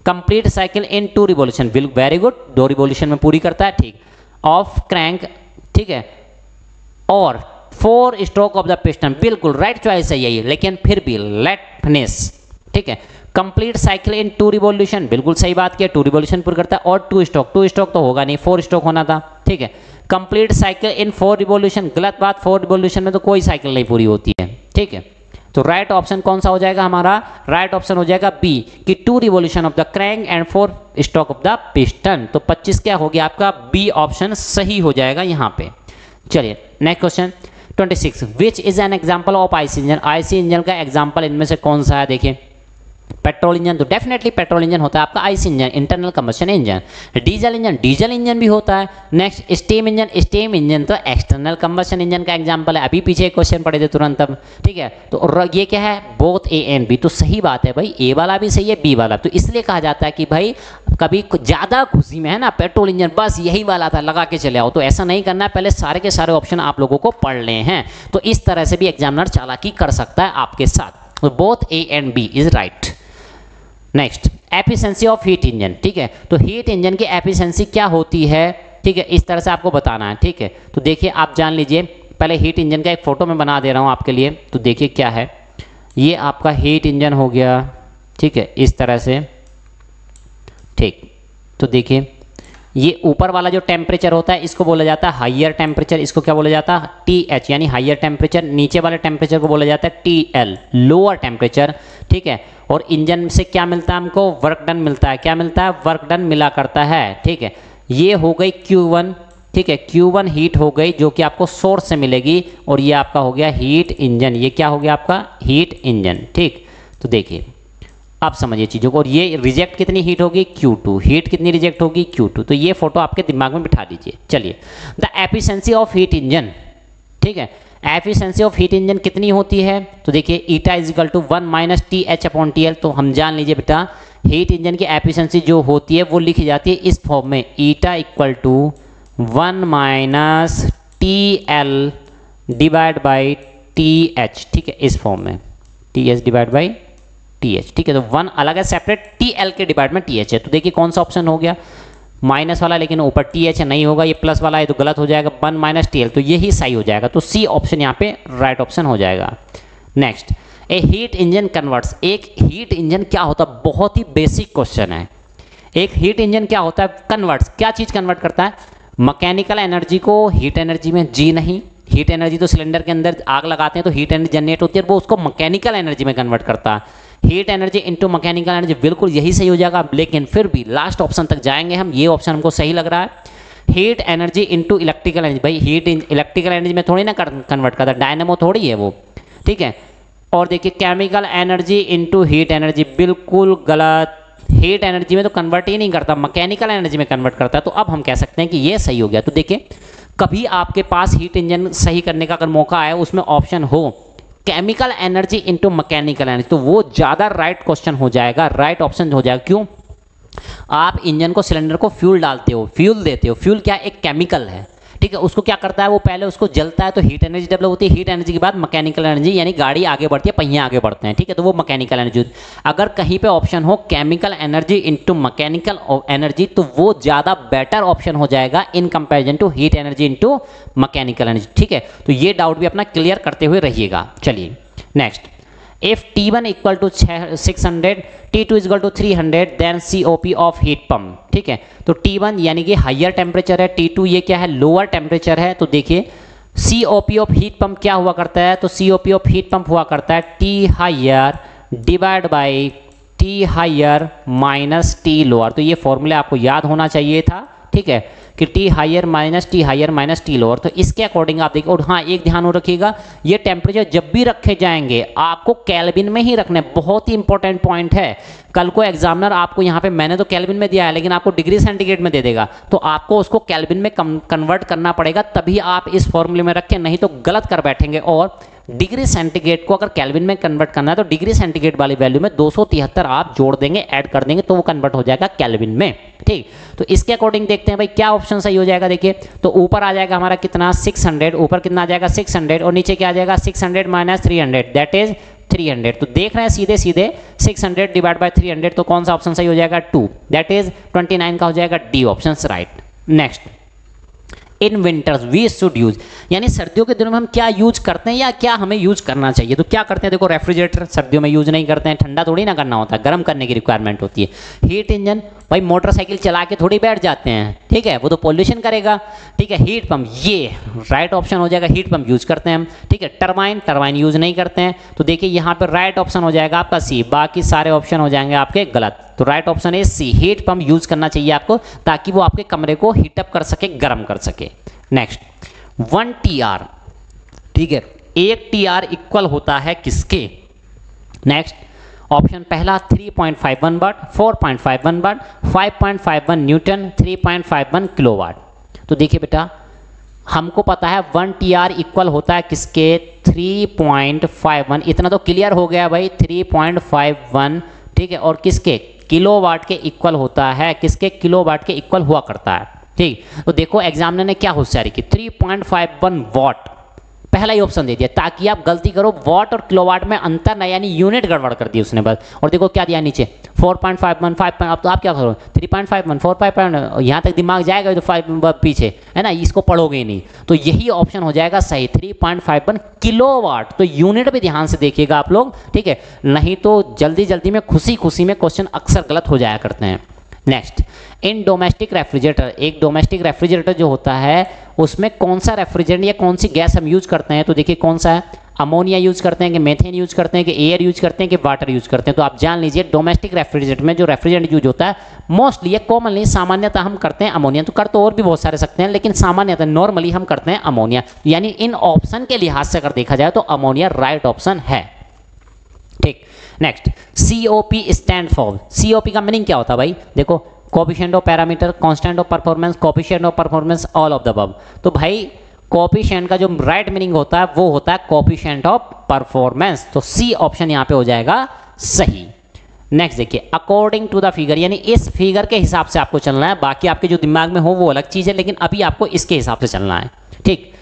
Complete cycle in 2 revolution, very good, 2 revolution में पूरी करता है, ठीक। ऑफ क्रैंक, ठीक है, और 4 स्ट्रोक ऑफ द पिस्टन, बिल्कुल राइट चॉइस है यही, लेकिन फिर भी लेट फिनिश, ठीक है। कंप्लीट साइकिल इन 2 रिवोल्यूशन, बिल्कुल सही बात किया, 2 रिवोल्यूशन पूरी करता है, और 2 स्ट्रोक तो होगा नहीं, 4 स्ट्रोक होना था, ठीक है। कंप्लीट साइकिल इन 4 रिवोल्यूशन, गलत बात, 4 रिवोल्यूशन में तो कोई साइकिल नहीं पूरी होती है, ठीक है। तो राइट ऑप्शन कौन सा हो जाएगा हमारा? राइट ऑप्शन हो जाएगा बी कि 2 revolution of the crank and 4 stroke of the piston. तो 25 क्या हो गया आपका? बी ऑप्शन सही हो जाएगा यहाँ पे। चलिए next question 26, which is an example of IC engine? IC engine का एग्जाम्पल इनमें से कौन सा है? देखिए पेट्रोल इंजन, तो डेफिनेटली पेट्रोल इंजन होता है आपका IC engine, internal combustion engine. Diesel engine, diesel engine भी होता है। Next steam engine, steam engine तो एक्सटर्नल कंबशन इंजन का एग्जांपल है। अभी पीछे एक क्वेश्चन पढ़े थे तुरंत अब, ठीक है। तो ये क्या है? Both A and B. तो सही बात है भाई, ए वाला भी सही है, बी वाला। तो इसलिए कहा जाता है कि भाई कभी ज़्यादा खुशी में है ना पेट्रोल इंजन बस यही वाला था लगा के चले आओ, तो ऐसा नहीं करना है। पहले सारे के सारे ऑप्शन आप लोगों को पढ़ ले हैं। तो इस तरह से भी एग्जामिनर चालाकी कर सकता है आपके साथ। तो both A and B is right. Next efficiency of heat engine, ठीक है। तो हीट इंजन की एफिशिएंसी क्या होती है, ठीक है, इस तरह से आपको बताना है, ठीक है। तो देखिए आप जान लीजिए, पहले हीट इंजन का एक फोटो मैं बना दे रहा हूँ आपके लिए। तो देखिए क्या है, ये आपका हीट इंजन हो गया, ठीक है, इस तरह से, ठीक। तो देखिए ये ऊपर वाला जो टेम्परेचर होता है इसको बोला जाता है हाइयर टेम्परेचर, इसको क्या बोला जाता है? TH यानी हाइयर टेम्परेचर। नीचे वाले टेम्परेचर को बोला जाता है TL लोअर टेम्परेचर, ठीक है। और इंजन से क्या मिलता है हमको? वर्क डन मिलता है। क्या मिलता है? वर्क डन मिला करता है, ठीक है। ये हो गई Q1, ठीक है, Q1 हीट हो गई जो कि आपको सोर्स से मिलेगी। और ये आपका हो गया हीट इंजन, ये क्या हो गया आपका? हीट इंजन, ठीक। तो देखिए आप समझिए चीज़ों को। और ये रिजेक्ट कितनी हीट होगी? Q2। हीट कितनी रिजेक्ट होगी? Q2। तो ये फोटो आपके दिमाग में बिठा दीजिए। चलिए the efficiency of heat engine, ठीक है, एफिशिएंसी ऑफ हीट इंजन कितनी होती है? तो देखिए eta is equal to 1 - TH/TL। तो हम जान लीजिए बेटा हीट इंजन की एफिशिएंसी जो होती है वो लिखी जाती है इस फॉर्म में, eta equal to 1 - TL divide by TH, ठीक है, इस फॉर्म में TH डिवाइड बाई TH, ठीक है। तो 1 अलग है सेपरेट, TL के डिवाइड में TH है। तो देखिए कौन सा ऑप्शन हो गया? माइनस वाला, लेकिन ऊपर TH नहीं होगा, ये प्लस वाला है तो गलत हो जाएगा। 1 - TL, तो यही सही हो जाएगा। तो C ऑप्शन यहाँ पे राइट ऑप्शन हो जाएगा। नेक्स्ट ए हीट इंजन कन्वर्ट्स, एक हीट इंजन क्या होता है? बहुत ही बेसिक क्वेश्चन है। एक हीट इंजन क्या होता है? कन्वर्ट्स, क्या चीज़ कन्वर्ट करता है? मैकेनिकल एनर्जी को हीट एनर्जी में। जी नहीं, हीट एनर्जी तो सिलेंडर के अंदर आग लगाते हैं तो हीट एनर्जी जनरेट होती है, वो उसको मैकेनिकल एनर्जी में कन्वर्ट करता है। Heat energy into mechanical energy, बिल्कुल यही सही हो जाएगा। लेकिन फिर भी लास्ट ऑप्शन तक जाएंगे हम, ये ऑप्शन हमको सही लग रहा है। Heat energy into electrical energy, भाई हीट इलेक्ट्रिकल एनर्जी में थोड़ी ना कन्वर्ट करता, डायनेमो थोड़ी है वो, ठीक है। और देखिए chemical energy into heat energy, बिल्कुल गलत। हीट एनर्जी में तो कन्वर्ट ही नहीं करता, मैकेनिकल एनर्जी में कन्वर्ट करता है। तो अब हम कह सकते हैं कि ये सही हो गया। तो देखिए कभी आपके पास हीट इंजन सही करने का अगर मौका आए, उसमें ऑप्शन हो chemical energy into mechanical energy, तो वो ज़्यादा राइट क्वेश्चन हो जाएगा, राइट ऑप्शन हो जाएगा। क्यों? आप इंजन को, सिलेंडर को फ्यूल डालते हो, फ्यूल देते हो। फ्यूल क्या? एक केमिकल है, ठीक है। उसको क्या करता है? वो पहले उसको जलता है तो हीट एनर्जी डेवलप होती है। हीट एनर्जी के बाद मैकेनिकल एनर्जी, यानी गाड़ी आगे बढ़ती है, पहिए आगे बढ़ते हैं, ठीक है। तो वो मैकेनिकल एनर्जी। अगर कहीं पे ऑप्शन हो chemical energy into mechanical energy, तो वो ज़्यादा बेटर ऑप्शन हो जाएगा in comparison to heat energy into mechanical energy, ठीक है। तो ये डाउट भी अपना क्लियर करते हुए रहिएगा। चलिए next, if T1 equal to 600, T2 is equal to 300, then COP of heat pump, ठीक है। तो T1 यानी कि हाइयर टेम्परेचर है, T2 ये क्या है? लोअर टेम्परेचर है। तो देखिए COP ऑफ हीट पंप क्या हुआ करता है? तो COP ऑफ हीट पंप हुआ करता है T higher divide by T higher minus T lower. तो ये फॉर्मूला आपको याद होना चाहिए था, ठीक है, कि T higher minus T lower. तो इसके अकॉर्डिंग आप देखिए। और हाँ एक ध्यान रखिएगा, ये टेम्परेचर जब भी रखे जाएंगे आपको केल्विन में ही रखने, बहुत ही इंपॉर्टेंट पॉइंट है। कल को एग्जामिनर आपको यहाँ पे, मैंने तो केल्विन में दिया है लेकिन आपको डिग्री सेंटीग्रेड में दे देगा, तो आपको उसको केल्विन में कन्वर्ट करना पड़ेगा, तभी आप इस फॉर्मूले में रखें, नहीं तो गलत कर बैठेंगे। और डिग्री सेंटीग्रेड को अगर केल्विन में कन्वर्ट करना है तो डिग्री सेंटीग्रेड वाली वैल्यू में 273 आप जोड़ देंगे, ऐड कर देंगे, तो वो कन्वर्ट हो जाएगा केल्विन में, ठीक। तो इसके अकॉर्डिंग देखते हैं भाई क्या ऑप्शन सही हो जाएगा। देखिए तो ऊपर आ जाएगा हमारा कितना? 600, ऊपर कितना आ जाएगा? 600, और नीचे क्या आ जाएगा? 600 माइनस 300, दैट इज 300। तो देख रहे हैं सीधे सीधे 600 डिवाइड बाय 300, तो कौन सा ऑप्शन सही हो जाएगा? 2, दैट इज 29 का हो जाएगा D option right. Next, in winters we should use, यानी सर्दियों के दिनों में हम क्या यूज करते हैं या क्या हमें यूज करना चाहिए। तो क्या करते हैं? देखो रेफ्रिजरेटर सर्दियों में यूज नहीं करते हैं, ठंडा थोड़ी ना करना होता है, गर्म करने की रिक्वायरमेंट होती है। हीट इंजन भाई मोटरसाइकिल चला के थोड़ी बैठ जाते हैं, ठीक है, वो तो पॉल्यूशन करेगा, ठीक है। हीट पंप, ये राइट ऑप्शन हो जाएगा, हीट पंप यूज करते हैं हम, ठीक है। टरबाइन यूज नहीं करते हैं, तो देखिए यहाँ पर राइट ऑप्शन हो जाएगा आपका सी, बाकी सारे ऑप्शन हो जाएंगे आपके गलत। तो राइट ऑप्शन है सी, हीट पंप यूज करना चाहिए आपको ताकि वो आपके कमरे को हीटअप कर सके, गर्म कर सके। नेक्स्ट 1 TR, ठीक है, 1 TR इक्वल होता है किसके? नेक्स्ट ऑप्शन पहला 3.51 वाट, 4.51 वाट, 5.51 न्यूटन, 3.51 किलोवाट। तो देखिए बेटा, हमको पता है 1 TR इक्वल होता है किसके? 3.51, इतना तो क्लियर हो गया भाई, 3.51, ठीक है, और किसके? किलोवाट के इक्वल होता है, किसके? किलोवाट के इक्वल हुआ करता है, ठीक। तो देखो एग्जामिनर ने क्या होशियारी की, 3.51 वाट पहला ही ऑप्शन दे दिया ताकि आप गलती करो, वॉट और किलोवाट में अंतर ना, यानी यूनिट गड़बड़ कर दी उसने बस। और देखो क्या दिया नीचे 4.51, 5, अब तो आप क्या करो 3.51, 4.5, यहाँ तक दिमाग जाएगा तो 5 पीछे है ना, इसको पढ़ोगे ही नहीं। तो यही ऑप्शन हो जाएगा सही, 3.51 किलोवाट। तो यूनिट भी ध्यान से देखिएगा आप लोग, ठीक है, नहीं तो जल्दी जल्दी में खुशी में क्वेश्चन अक्सर गलत हो जाया करते हैं। नेक्स्ट, इन डोमेस्टिक रेफ्रिजरेटर, एक डोमेस्टिक रेफ्रिजरेटर जो होता है उसमें कौन सा रेफ्रिजरेंट या कौन सी गैस हम यूज करते हैं? तो देखिए कौन सा है, अमोनिया यूज करते हैं कि मेथेन यूज करते हैं कि एयर यूज करते हैं कि वाटर यूज करते हैं? तो आप जान लीजिए डोमेस्टिक रेफ्रिजरेटर में जो रेफ्रिजरेंट यूज होता है मोस्टली या कॉमनली सामान्यतः हम करते हैं अमोनिया। तो कर तो और भी बहुत सारे सकते हैं लेकिन सामान्यतः नॉर्मली हम करते हैं अमोनिया। यानी इन ऑप्शन के लिहाज से अगर देखा जाए तो अमोनिया राइट ऑप्शन है, ठीक। Next, COP stand for, COP का मीनिंग क्या होता है भाई? देखो coefficient of parameter, constant of performance, coefficient of performance, all of the above. तो भाई कोएफिशिएंट का जो राइट मीनिंग होता है वो होता है कोएफिशिएंट ऑफ परफॉर्मेंस। तो सी ऑप्शन यहां पे हो जाएगा सही। नेक्स्ट देखिए, अकॉर्डिंग टू द फिगर, यानी इस फिगर के हिसाब से आपको चलना है, बाकी आपके जो दिमाग में हो वो अलग चीज है, लेकिन अभी आपको इसके हिसाब से चलना है, ठीक।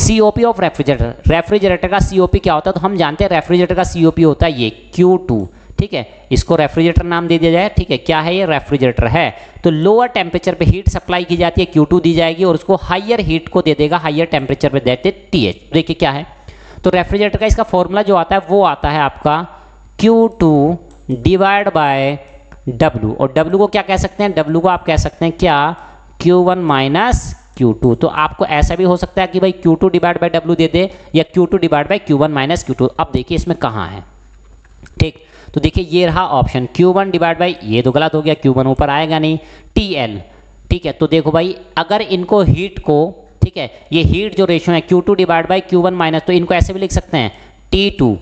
COP ऑफ रेफ्रिजरेटर, रेफ्रिजरेटर का COP क्या होता है? तो हम जानते हैं रेफ्रिजरेटर का COP होता है ये Q2, ठीक है, इसको रेफ्रिजरेटर नाम दे दिया जाए, ठीक है। क्या है ये? रेफ्रिजरेटर है। तो लोअर टेम्परेचर पे हीट सप्लाई की जाती है, Q2 दी जाएगी, और उसको हायर हीट को दे देगा हायर टेम्परेचर पे, दैट इज TH। देखिए क्या है, तो रेफ्रिजरेटर का इसका फॉर्मूला जो आता है वो आता है आपका Q2 डिवाइड बाय W, और W को क्या कह सकते हैं? W को आप कह सकते हैं क्या? Q1 minus Q2। तो आपको ऐसा भी हो सकता है कि भाई Q2 डिवाइड बाय W दे दे या Q2 divide by Q1 minus Q2। अब देखिए इसमें कहाँ है, ठीक। तो देखिए ये रहा ऑप्शन Q1 डिवाइड बाई, ये तो गलत हो गया, Q1 ऊपर आएगा नहीं, TL, ठीक है। तो देखो भाई अगर इनको हीट को, ठीक है, ये हीट जो रेशियो है Q2 divide by Q1 minus, तो इनको ऐसे भी लिख सकते हैं T2,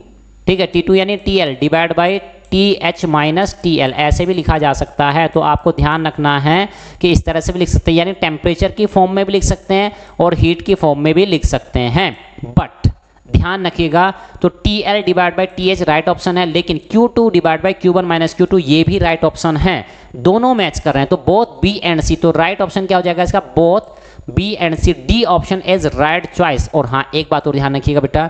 ठीक है, T2 यानी TL divide by TH minus TL, ऐसे भी लिखा जा सकता है। तो आपको ध्यान रखना है कि इस तरह से भी लिख सकते हैं, यानी टेम्परेचर की फॉर्म में भी लिख सकते हैं और हीट की फॉर्म में भी लिख सकते हैं। बट ध्यान रखिएगा, तो TL divide by TH right option है, लेकिन Q2 divide by Q1 minus Q2 ये भी राइट ऑप्शन है, दोनों मैच कर रहे हैं। तो बोथ B एंड C, तो राइट ऑप्शन क्या हो जाएगा इसका? Both B and C, D option is right choice. और हाँ एक बात और ध्यान रखिएगा बेटा,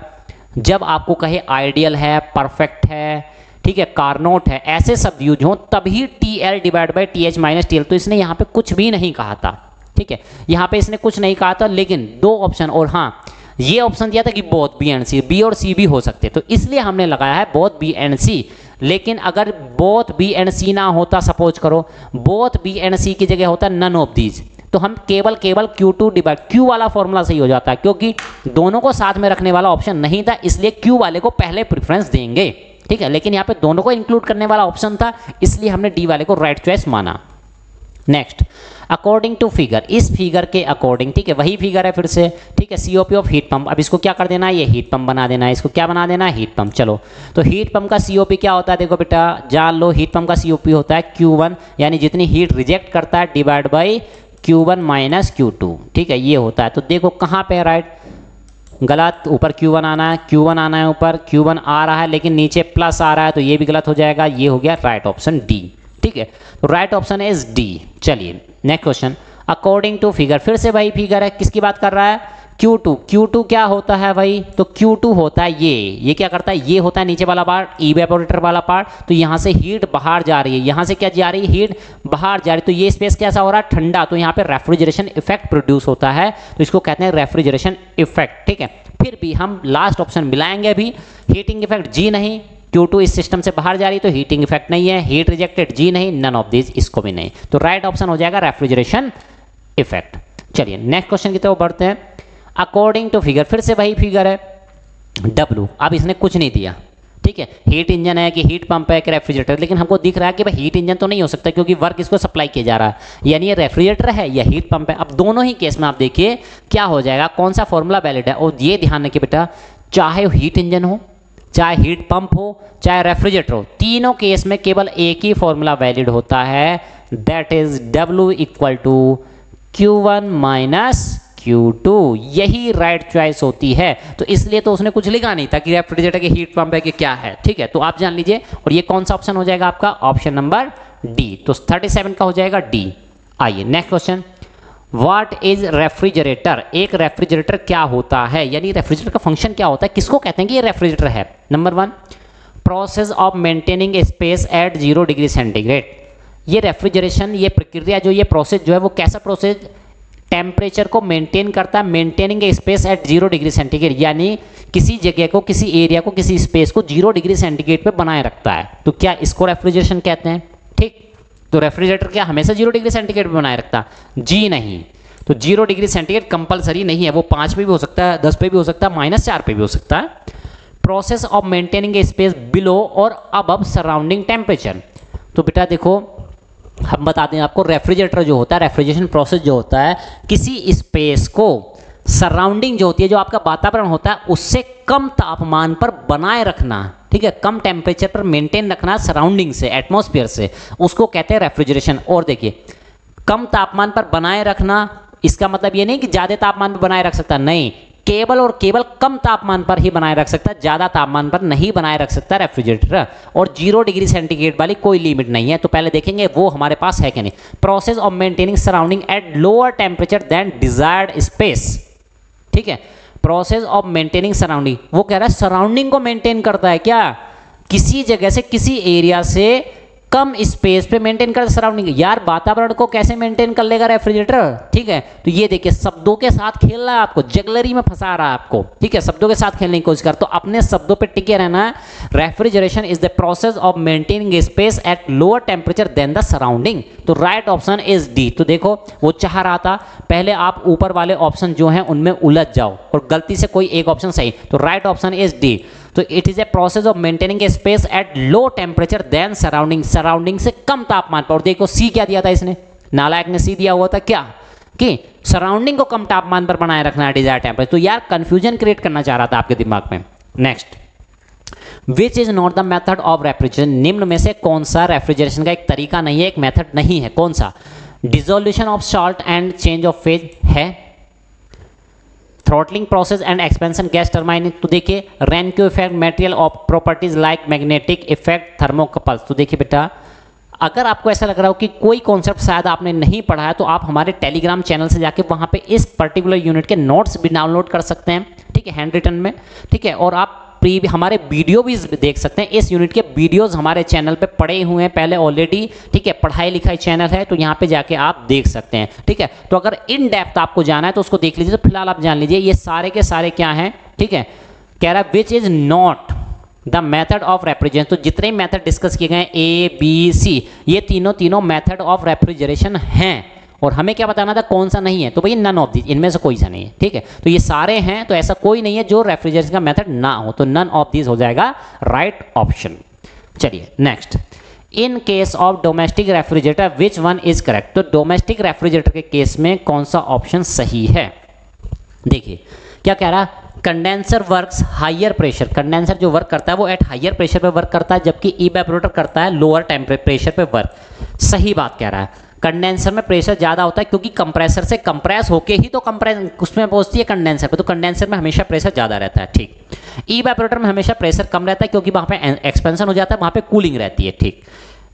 जब आपको कहे आइडियल है, परफेक्ट है, ठीक है, कारनोट है, ऐसे शब्द यूज हो तभी TL divide by TH minus TL। तो इसने यहाँ पे कुछ भी नहीं कहा था, ठीक है, यहाँ पे इसने कुछ नहीं कहा था, लेकिन दो ऑप्शन, और हाँ ये ऑप्शन दिया था कि both B and C, B और C भी हो सकते, तो इसलिए हमने लगाया है बोथ B एंड C। लेकिन अगर बोथ B एंड C ना होता, सपोज करो बोथ B एंड C की जगह होता नन ऑफ दीज, तो हम केवल Q2 डिवाइड, Q वाला फॉर्मूला सही हो जाता है, क्योंकि दोनों को साथ में रखने वाला ऑप्शन नहीं था, इसलिए Q वाले को पहले प्रेफरेंस देंगे, ठीक है। लेकिन यहाँ पे दोनों को इंक्लूड करने वाला ऑप्शन था, इसलिए हमने D वाले को राइट चॉइस माना। नेक्स्ट, अकॉर्डिंग टू फिगर, इस फिगर के अकॉर्डिंग, ठीक है, वही फिगर है फिर से, ठीक है, COP ऑफ हीट पंप। अब इसको क्या कर देना है? ये हीट पंप बना देना है, इसको क्या बना देना है? Heat pump. चलो, तो हीट पंप का COP क्या होता है? देखो बेटा जान लो, हीट पंप का COP होता है Q1, यानी जितनी हीट रिजेक्ट करता है divide by Q1 minus Q2, ठीक है, ये होता है। तो देखो कहाँ पे राइट, गलत, ऊपर Q1 आना है, Q1 आना है, ऊपर Q1 आ रहा है लेकिन नीचे प्लस आ रहा है, तो ये भी गलत हो जाएगा, ये हो गया राइट ऑप्शन D, ठीक है। तो राइट ऑप्शन इज D। चलिए next question, according to figure, फिर से वही फिगर है, किसकी बात कर रहा है? Q2 क्या होता है भाई? तो Q2 होता है ये क्या करता है? ये होता है नीचे वाला पार्ट, इवेपोरेटर वाला पार्ट। तो यहाँ से हीट बाहर जा रही है, यहाँ से क्या जा रही है? हीट बाहर जा रही है, तो ये स्पेस कैसा हो रहा है? ठंडा। तो यहाँ पे रेफ्रिजरेशन इफेक्ट प्रोड्यूस होता है, तो इसको कहते हैं रेफ्रिजरेशन इफेक्ट, ठीक है। फिर भी हम लास्ट ऑप्शन मिलाएंगे, अभी हीटिंग इफेक्ट जी नहीं, Q2 इस सिस्टम से बाहर जा रही तो हीटिंग इफेक्ट नहीं है, हीट रिजेक्टेड जी नहीं, नन ऑफ दिस इसको भी नहीं, तो राइट ऑप्शन हो जाएगा रेफ्रिजरेशन इफेक्ट। चलिए नेक्स्ट क्वेश्चन की तरफ बढ़ते हैं। अकॉर्डिंग टू फिगर, फिर से वही फिगर है W, अब इसने कुछ नहीं दिया, ठीक है, हीट इंजन है कि हीट पंप है कि रेफ्रिजरेटर, लेकिन हमको दिख रहा है कि भाई हीट इंजन तो नहीं हो सकता क्योंकि वर्क इसको सप्लाई किया जा रहा है, यानी ये रेफ्रिजरेटर है या हीट पंप है। अब दोनों ही केस में आप देखिए क्या हो जाएगा, कौन सा फॉर्मूला वैलिड है, और ये ध्यान रखिए बेटा, चाहे हीट इंजन हो, चाहे हीट पंप हो, चाहे रेफ्रिजरेटर हो, तीनों केस में केवल एक ही फॉर्मूला वैलिड होता है, that is W equal to Q1 minus Q2, यही राइट चॉइस होती है। तो इसलिए तो उसने कुछ लिखा नहीं था कि रेफ्रिजरेटर के हीट पंप है कि क्या है, ठीक है, तो आप जान लीजिए। और ये कौन सा ऑप्शन हो जाएगा आपका, ऑप्शन नंबर डी, तो 37 का हो जाएगा डी। आइए next question, what is refrigerator, एक रेफ्रिजरेटर क्या होता है, यानी रेफ्रिजरेटर का फंक्शन क्या होता है, किसको कहते हैं कि ये रेफ्रिजरेटर है। Number 1, process of maintaining space eight 0 degree centigrade, ये रेफ्रिजरेशन, ये प्रक्रिया जो ये प्रोसेस जो है वो कैसा प्रोसेस, टेम्परेचर को मेंटेन करता है, maintaining space eight 0 degree centigrade, यानी किसी जगह को, किसी एरिया को, किसी स्पेस को 0 डिग्री सेंटीग्रेड पे बनाए रखता है, तो क्या इसको रेफ्रिजरेशन कहते हैं। ठीक, तो रेफ्रिजरेटर क्या हमेशा 0 डिग्री सेंटीग्रेड पे बनाए रखता, जी नहीं, तो 0 डिग्री सेंटीग्रेड कंपलसरी नहीं है, वो 5 पे भी हो सकता है, 10 पे भी हो सकता है, -4 पे भी हो सकता है। Process of maintaining space below और अबव सराउंडिंग टेम्परेचर, तो बेटा देखो हम बता दें आपको, रेफ्रिजरेटर जो होता है, रेफ्रिजरेशन प्रोसेस जो होता है, किसी स्पेस को सराउंडिंग जो होती है, जो आपका वातावरण होता है, उससे कम तापमान पर बनाए रखना, ठीक है, कम टेम्परेचर पर मेंटेन रखना सराउंडिंग से, एटमॉस्फेयर से, उसको कहते हैं रेफ्रिजरेशन। और देखिए कम तापमान पर बनाए रखना, इसका मतलब ये नहीं कि ज़्यादा तापमान पर बनाए रख सकता, नहीं, केवल और केवल कम तापमान पर ही बनाए रख सकता है, ज़्यादा तापमान पर नहीं बनाए रख सकता रेफ्रिजरेटर, और 0 डिग्री सेंटीग्रेड वाली कोई लिमिट नहीं है, तो पहले देखेंगे वो हमारे पास है कि नहीं। Process of maintaining surrounding at lower temperature than desired space, ठीक है, प्रोसेस ऑफ मेंटेनिंग सराउंडिंग, वो कह रहा है सराउंडिंग को मेंटेन करता है क्या, किसी जगह से, किसी एरिया से कम स्पेस पे मेंटेन कर सराउंडिंग, यार वातावरण को कैसे मेंटेन कर लेगा रेफ्रिजरेटर, ठीक है, तो ये देखिए शब्दों के साथ खेल रहा है, आपको जगलरी में फंसा रहा है आपको, ठीक है, शब्दों के साथ खेलने की कोशिश कर, तो अपने शब्दों पे टिके रहना है। Refrigeration is the process of maintaining space at lower temperature than the surrounding, तो राइट ऑप्शन इज डी। तो देखो वो चाह रहा था पहले आप ऊपर वाले ऑप्शन जो हैं उनमें उलझ जाओ और गलती से कोई एक ऑप्शन सही, तो राइट ऑप्शन इज डी। तो it is a process of maintaining space at low temperature than surrounding, surrounding से कम तापमान पर। और देखो सी क्या दिया था इसने, नालायक ने सी दिया हुआ था क्या, कि सराउंडिंग को कम तापमान पर बनाए रखना है डिजायर टेम्परेचर, तो यार कंफ्यूजन क्रिएट करना चाह रहा था आपके दिमाग में। Next, which is not the method of refrigeration, निम्न में से कौन सा रेफ्रिजरेशन का एक तरीका नहीं है, एक मेथड नहीं है, कौन सा, dissolution of salt and change of phase है, throttling process and expansion gas turbine, तो देखिए रेनक्यू effect, material of properties like magnetic effect, thermocouples. तो देखिए बेटा अगर आपको ऐसा लग रहा हो कि कोई कॉन्सेप्ट शायद आपने नहीं पढ़ा है, तो आप हमारे टेलीग्राम चैनल से जाके वहाँ पे इस पर्टिकुलर यूनिट के नोट्स भी डाउनलोड कर सकते हैं, ठीक है, हैंड रिटन में, ठीक है, और आप हमारे वीडियो भी देख सकते हैं, इस यूनिट के वीडियोस हमारे चैनल पे पड़े हुए हैं पहले ऑलरेडी, ठीक है, पढ़ाई लिखाई चैनल है, तो यहाँ पे जाके आप देख सकते हैं, ठीक है। तो अगर इन डेप्थ आपको जाना है तो उसको देख लीजिए, तो फिलहाल आप जान लीजिए ये सारे के सारे क्या हैं, ठीक है, कह रहा है which is not the method of refrigeration, तो जितने मेथड डिस्कस किए गए ए बी सी, ये तीनों मेथड ऑफ रेफ्रिजरेशन हैं, और हमें क्या बताना था कौन सा नहीं है, तो भाई नन ऑफ दिस, इनमें से कोई सा नहीं है, ठीक है, तो ये सारे हैं, तो ऐसा कोई नहीं है जो रेफ्रिजरेशन का मेथड ना हो, तो नन ऑफ दिस हो जाएगा राइट ऑप्शन। चलिए next, in case of domestic refrigerator which one is correct, तो डोमेस्टिक रेफ्रिजरेटर के केस में कौन सा ऑप्शन सही है। देखिए क्या कह रहा है, condenser works higher pressure, condenser जो वर्क करता है वो एट हायर प्रेशर पे वर्क करता है, जबकि इवेपोरेटर करता है लोअर प्रेशर पे वर्क। सही बात कह रहा है, कंडेंसर में प्रेशर ज़्यादा होता है क्योंकि कंप्रेसर से कंप्रेस होके ही तो उसमें पहुंचती है कंडेंसर पे, तो कंडेंसर में हमेशा प्रेशर ज़्यादा रहता है, ठीक। इवेपोरेटर में हमेशा प्रेशर कम रहता है क्योंकि वहाँ पे एक्सपेंशन हो जाता है, वहाँ पे कूलिंग रहती है, ठीक।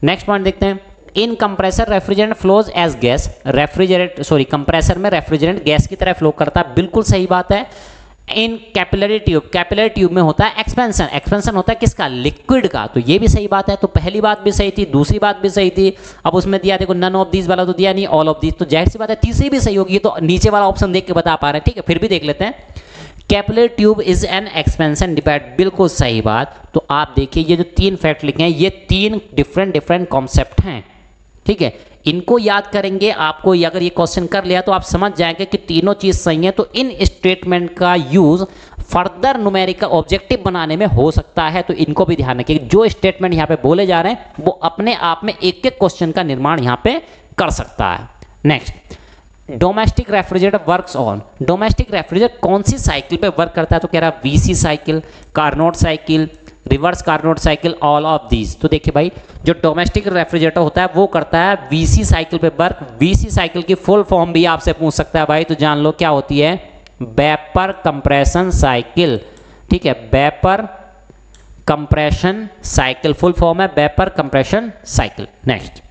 नेक्स्ट पॉइंट देखते हैं, in compressor refrigerant flows as gas, compressor में रेफ्रिजरेंट गैस की तरह फ्लो करता है, बिल्कुल सही बात है। इन कैपिलरी ट्यूब में होता है एक्सपेंशन, एक्सपेंशन होता है किसका, लिक्विड का, तो ये भी सही बात है, तो पहली बात भी सही थी, दूसरी बात भी सही थी। अब उसमें दिया देखो नन ऑफ दीज वाला तो दिया नहीं, ऑल ऑफ दीज, तो जाहिर सी बात है तीसरी भी सही होगी, तो नीचे वाला ऑप्शन देख के बता पा रहे हैं, ठीक है, फिर भी देख लेते हैं। Capillary tube is an expansion device, बिल्कुल सही बात। तो आप देखिए ये जो 3 फैक्ट लिखे हैं ये 3 डिफरेंट कॉन्सेप्ट हैं, ठीक है। इनको याद करेंगे आपको, अगर ये क्वेश्चन कर लिया तो आप समझ जाएंगे कि तीनों चीज सही है। तो इन स्टेटमेंट का यूज फर्दर न्यूमेरिकल ऑब्जेक्टिव बनाने में हो सकता है, तो इनको भी ध्यान रखिए। जो स्टेटमेंट यहाँ पे बोले जा रहे हैं वो अपने आप में एक एक क्वेश्चन का निर्माण यहाँ पे कर सकता है। Next, domestic refrigerator works on, domestic refrigerator कौन सी साइकिल पे वर्क करता है? तो कह रहा है VC cycle, Carnot cycle, reverse Carnot cycle, all of these. तो देखिए भाई, जो डोमेस्टिक रेफ्रिजरेटर होता है वो करता है वीसी साइकिल पे वर्क। वीसी साइकिल की फुल फॉर्म भी आपसे पूछ सकता है भाई, तो जान लो क्या होती है, वेपर कंप्रेशन साइकिल, ठीक है। Vapour compression cycle full form है vapour compression cycle. Next,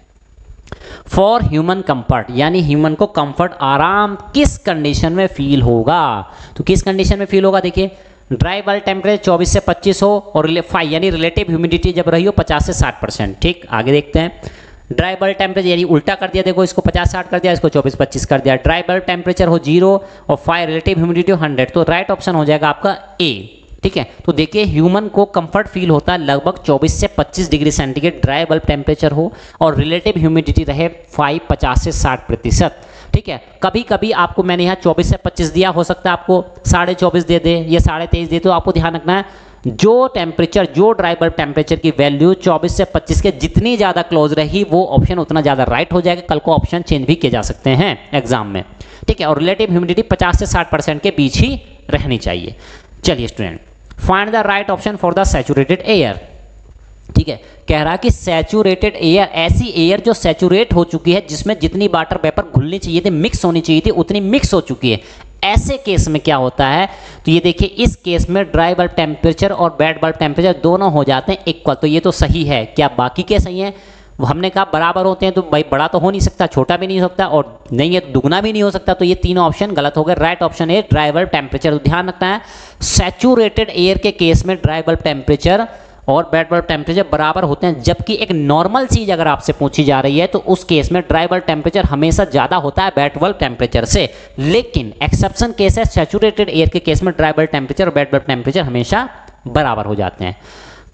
for human comfort, यानी ह्यूमन को कंफर्ट आराम किस कंडीशन में फील होगा? तो किस कंडीशन में फील होगा? देखिए, ड्राई बल्ब टेम्परेचर 24 से 25 हो और 5 यानी रिलेटिव ह्यूमिडिटी जब रही हो 50 से 60%, ठीक। आगे देखते हैं, ड्राई बल्ब टेम्परेचर यानी उल्टा कर दिया, देखो इसको 50-60 कर दिया, इसको 24-25 कर दिया। ड्राई बल्ब टेम्परेचर हो 0 और 5 रिलेटिव ह्यूमिडिटी हो 100, तो राइट ऑप्शन हो जाएगा आपका ए, ठीक है। तो देखिए ह्यूमन को कंफर्ट फील होता है लगभग 24 से 25 degree centigrade dry bulb temperature हो और रिलेटिव ह्यूमिडिटी रहे 50 से 60%, ठीक है। कभी कभी आपको मैंने यहाँ 24 से 25 दिया, हो सकता है आपको 24.5 दे दे या 23.5 दे, तो आपको ध्यान रखना है जो टेम्परेचर, जो ड्राई बल्ब टेम्परेचर की वैल्यू 24 से 25 के जितनी ज़्यादा क्लोज रही वो ऑप्शन उतना ज़्यादा राइट हो जाएगा। कल को ऑप्शन चेंज भी किए जा सकते हैं एग्जाम में, ठीक है। और रिलेटिव ह्यूमिडिटी 50 से 60% के बीच ही रहनी चाहिए। चलिए student, find the right option for the saturated air, ठीक है। कह रहा कि सैचुरेटेड एयर ऐसी एयर जो सैचुरेट हो चुकी है, जिसमें जितनी वाटर वेपर घुलनी चाहिए थी, मिक्स होनी चाहिए थी, उतनी मिक्स हो चुकी है। ऐसे केस में क्या होता है? तो ये देखिए, इस केस में ड्राई बल्ब टेम्परेचर और वेट बल्ब टेम्परेचर दोनों हो जाते हैं इक्वल। तो ये तो सही है। क्या बाकी के सही हैं? हमने कहा बराबर होते हैं, तो भाई बड़ा तो हो नहीं सकता, छोटा भी नहीं हो सकता, और नहीं है तो दुगना भी नहीं हो सकता। तो ये तीनों ऑप्शन गलत हो गए। राइट ऑप्शन है ड्राई बल्ब टेम्परेचर। तो ध्यान रखना है, सैचुरेटेड एयर के केस में ड्राई बल्ब टेम्परेचर और वेट बल्ब टेम्परेचर बराबर होते हैं, जबकि एक नॉर्मल चीज अगर आपसे पूछी जा रही है तो उस केस में ड्राई बल्ब टेम्परेचर हमेशा ज्यादा होता है वेट बल्ब टेम्परेचर से। लेकिन एक्सेप्शन केस है, सैचुरेटेड एयर के केस में ड्राई बल्ब टेम्परेचर और वेट बल्ब टेम्परेचर हमेशा बराबर हो जाते हैं।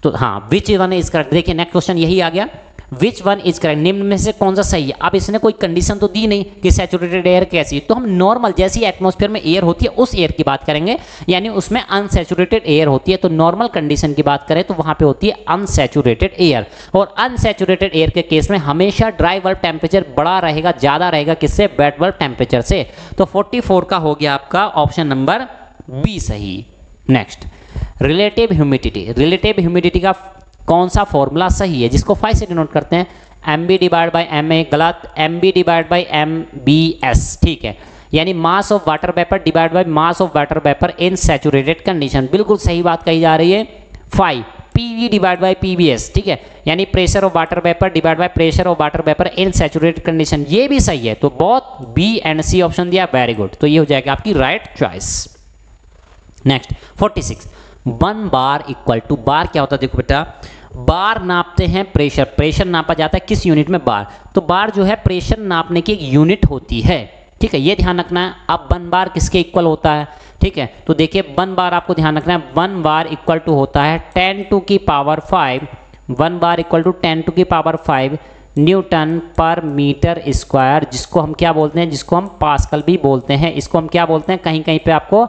तो हाँ, विच वन इज करेक्ट। देखिए नेक्स्ट क्वेश्चन यही आ गया, विच वन इज करेक्ट, निम्न में से कौन सा सही है। अब इसने कोई कंडीशन तो दी नहीं कि सैचुरेटेड एयर कैसी, तो हम नॉर्मल जैसी एटमॉस्फेयर में एयर होती है उस एयर की बात करेंगे, यानी उसमें अनसैचुरेटेड एयर होती है। तो नॉर्मल कंडीशन की बात करें तो वहां पे होती है अनसैचुरेटेड एयर, और अनसैचुरेटेड एयर के केस में हमेशा ड्राई बल्ब टेम्परेचर बड़ा रहेगा, ज्यादा रहेगा किससे? वेट बल्ब टेम्परेचर से। तो 44 का हो गया आपका ऑप्शन नंबर बी सही। Next, relative humidity, relative humidity का कौन सा फॉर्मूला सही है, जिसको 5 से डिनोट करते हैं? mb डिवाइड बाई ma, गलत, mb डिवाइड बाई mbs, ठीक है। यानी mass of water vapour divide by mass of water vapour in saturated condition, बिल्कुल सही बात कही जा रही है। 5 pv डिवाइड बाई pbs, ठीक है, यानी pressure of water vapour divide by pressure of water vapour in saturated condition, ये भी सही है। तो बहुत बी एंड सी ऑप्शन दिया, वेरी गुड। तो ये हो जाएगा आपकी right choice. Next 46, 1 bar equal to, bar क्या होता है? देखो बेटा, बार नापते हैं प्रेशर, प्रेशर नापा जाता है किस यूनिट में? बार। तो बार जो है प्रेशर नापने की एक यूनिट होती है, ठीक है, ये ध्यान रखना है। अब 1 बार किसके इक्वल होता है? ठीक है, तो देखिए 1 बार आपको ध्यान रखना है, 1 बार इक्वल टू होता है 10 टू की power 5, 1 bar equal to 10 to की power 5 newton per metre square, जिसको हम क्या बोलते हैं? जिसको हम पास्कल भी बोलते हैं। इसको हम क्या बोलते हैं? कहीं कहीं पे आपको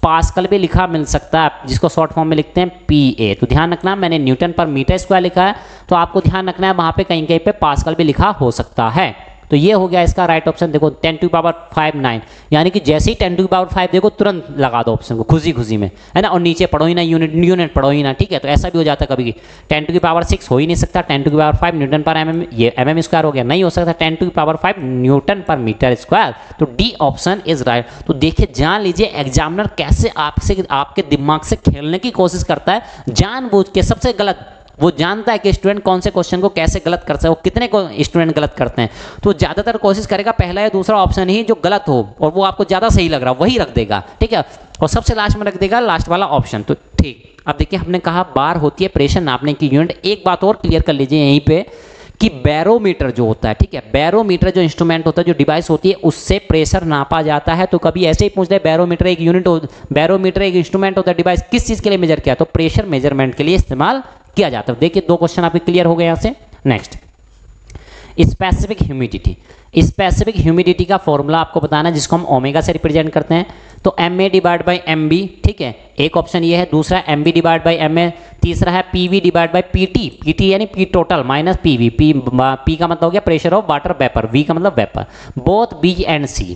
पास्कल भी लिखा मिल सकता है, जिसको शॉर्ट फॉर्म में लिखते हैं PA। तो ध्यान रखना, मैंने न्यूटन पर मीटर स्क्वायर लिखा है, तो आपको ध्यान रखना है वहां पे कहीं कहीं पे पास्कल भी लिखा हो सकता है। तो ये हो गया इसका राइट ऑप्शन। देखो 10 टू पावर 5 9, यानी कि जैसे ही 10 टू पावर 5 देखो तुरंत लगा दो ऑप्शन को खुशी खुशी में, है ना, और नीचे पढ़ो ही ना, यूनिट पढ़ो ही ना, ठीक है। तो ऐसा भी हो जाता है कभी 10 टू की पावर 6 हो ही नहीं सकता, 10 टू की पावर 5 न्यूटन पर mm, ये mm स्क्वायर हो गया, नहीं हो सकता 10 टू की power 5 newton per metre square. तो डी ऑप्शन इज राइट। तो देखिए, जान लीजिए एग्जामिनर कैसे आपसे, आपके दिमाग से खेलने की कोशिश करता है, जानबूझ के सबसे गलत वो जानता है कि स्टूडेंट कौन से क्वेश्चन को कैसे गलत कर सकते हैं, वो कितने को स्टूडेंट गलत करते हैं, तो ज़्यादातर कोशिश करेगा पहला या दूसरा ऑप्शन ही जो गलत हो और वो आपको ज़्यादा सही लग रहा है वही रख देगा, ठीक है, और सबसे लास्ट में रख देगा लास्ट वाला ऑप्शन। तो ठीक, अब देखिए हमने कहा बार होती है प्रेशर नापने की यूनिट। एक बात और क्लियर कर लीजिए यहीं पे कि बैरोमीटर जो होता है, ठीक है, बैरोमीटर जो इंस्ट्रूमेंट होता है, जो डिवाइस होती है, उससे प्रेशर नापा जाता है। तो कभी ऐसे ही पूछ दे बैरोमीटर एक यूनिट हो, बैरोमीटर एक इंस्ट्रूमेंट होता है, डिवाइस किस चीज के लिए मेजर किया, तो प्रेशर मेजरमेंट के लिए इस्तेमाल किया जाता है। देखिए 2 क्वेश्चन आपके क्लियर हो गए यहां से। Next, specific humidity. Specific humidity का फॉर्मूला आपको बताना है, जिसको हम ओमेगा से रिप्रेजेंट करते हैं। तो MA डिवाइड बाई MB, ठीक है, एक ऑप्शन ये है। दूसरा MB डिवाइड बाई MA। तीसरा है PV divide by PT। PT यानी P total minus PV। P का मतलब हो गया pressure of water vapour, V का मतलब vapour. Both B and C,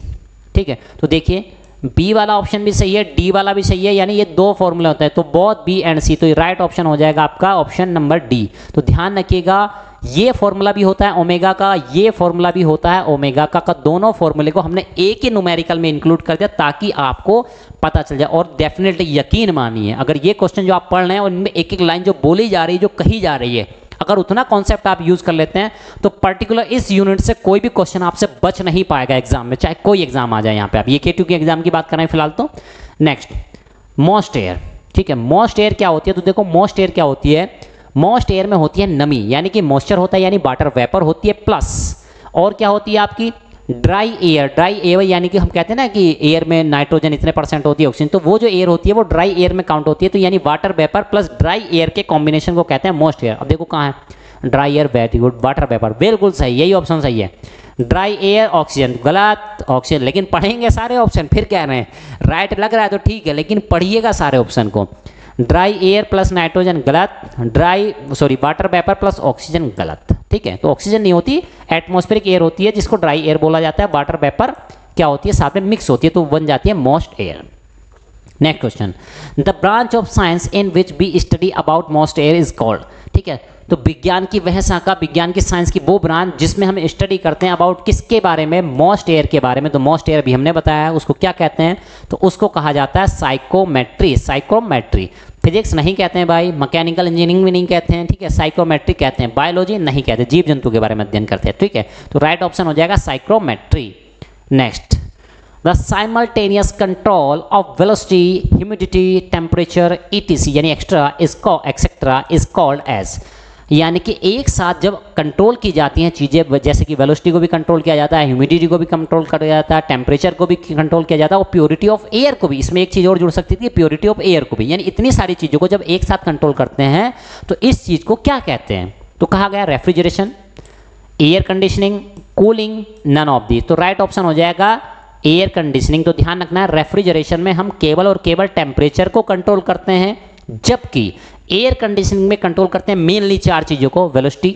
ठीक है। तो देखिए बी वाला ऑप्शन भी सही है, डी वाला भी सही है, यानी ये 2 फॉर्मूले होते हैं। तो बोथ बी एंड सी, तो राइट ऑप्शन हो जाएगा आपका ऑप्शन नंबर डी। तो ध्यान रखिएगा, ये फॉर्मूला भी होता है ओमेगा का, ये फॉर्मूला भी होता है ओमेगा का दोनों फॉर्मूले को हमने एक ही न्यूमेरिकल में इंक्लूड कर दिया ताकि आपको पता चल जाए। और डेफिनेटली यकीन मानिए, अगर ये क्वेश्चन जो आप पढ़ रहे हैं उनमें एक एक लाइन जो बोली जा रही है, जो कही जा रही है, अगर उतना कॉन्सेप्ट आप यूज कर लेते हैं तो पर्टिकुलर इस यूनिट से कोई भी क्वेश्चन आपसे बच नहीं पाएगा एग्जाम में, चाहे कोई एग्जाम आ जाए। यहाँ पे आप ये K2 के एग्जाम की बात कर रहे हैं फिलहाल। तो नेक्स्ट, मोस्ट एयर, ठीक है। मोस्ट एयर क्या होती है, तो देखो मोस्ट एयर क्या होती है, मोस्ट एयर में होती है नमी, यानी कि मॉइस्चर होता है, यानी वाटर वेपर होती है, प्लस और क्या होती है आपकी ड्राई एयर। ड्राई एयर यानी कि हम कहते हैं ना कि एयर में नाइट्रोजन इतने % होती है, ऑक्सीजन, तो वो जो एयर होती है वो ड्राई एयर में काउंट होती है। तो यानी water vapour plus dry air के कॉम्बिनेशन को कहते हैं मोस्ट एयर। अब देखो कहाँ है dry air, very good, water vapour बिल्कुल सही, यही ऑप्शन सही है। ड्राई एयर ऑक्सीजन गलत, ऑक्सीजन, लेकिन पढ़ेंगे सारे ऑप्शन, फिर कह रहे हैं राइट लग रहा है तो ठीक है, लेकिन पढ़िएगा सारे ऑप्शन को। ड्राई एयर प्लस नाइट्रोजन गलत, वाटर वेपर प्लस ऑक्सीजन गलत, ठीक है। तो ऑक्सीजन नहीं होती, एटमॉस्फेरिक एयर होती है, जिसको ड्राई एयर बोला जाता है। वाटर वेपर क्या होती है, साथ में मिक्स होती है, तो बन जाती है moist air. Next question, the branch of science in which we study about moist air is called, ठीक है। तो विज्ञान की वह शाखा, विज्ञान की साइंस की वो ब्रांच जिसमें हम स्टडी करते हैं अबाउट किसके बारे में, मोस्ट एयर के बारे में। तो मोस्ट एयर भी हमने बताया है, उसको क्या कहते हैं, तो उसको कहा जाता है साइकोमेट्री। साइकोमेट्री फिजिक्स नहीं कहते हैं भाई, मैकेनिकल इंजीनियरिंग भी नहीं कहते हैं, ठीक है, साइकोमेट्री कहते हैं। बायोलॉजी नहीं कहते, जीव जंतु के बारे में अध्ययन करते हैं, ठीक है। तो राइट ऑप्शन हो जाएगा psychometry. Next, the simultaneous control of velocity, humidity, temperature ETC यानी एक्सेट्रा इज कॉल्ड एज, यानी कि एक साथ जब कंट्रोल की जाती हैं चीज़ें, जैसे कि वेलोसिटी को भी कंट्रोल किया जाता है, ह्यूमिडिटी को भी कंट्रोल किया जाता है, टेम्परेचर को भी कंट्रोल किया जाता है, और प्योरिटी ऑफ एयर को भी, इसमें एक चीज़ और जुड़ सकती थी, प्योरिटी ऑफ एयर को भी, यानी इतनी सारी चीज़ों को जब एक साथ कंट्रोल करते हैं तो इस चीज़ को क्या कहते हैं, तो कहा गया refrigeration, air conditioning, cooling, none of the. तो राइट ऑप्शन हो जाएगा एयर कंडीशनिंग। तो ध्यान रखना है, रेफ्रिजरेशन में हम केवल और केवल टेम्परेचर को कंट्रोल करते हैं, जबकि एयर कंडीशनिंग में कंट्रोल करते हैं मेनली 4 चीज़ों को, velocity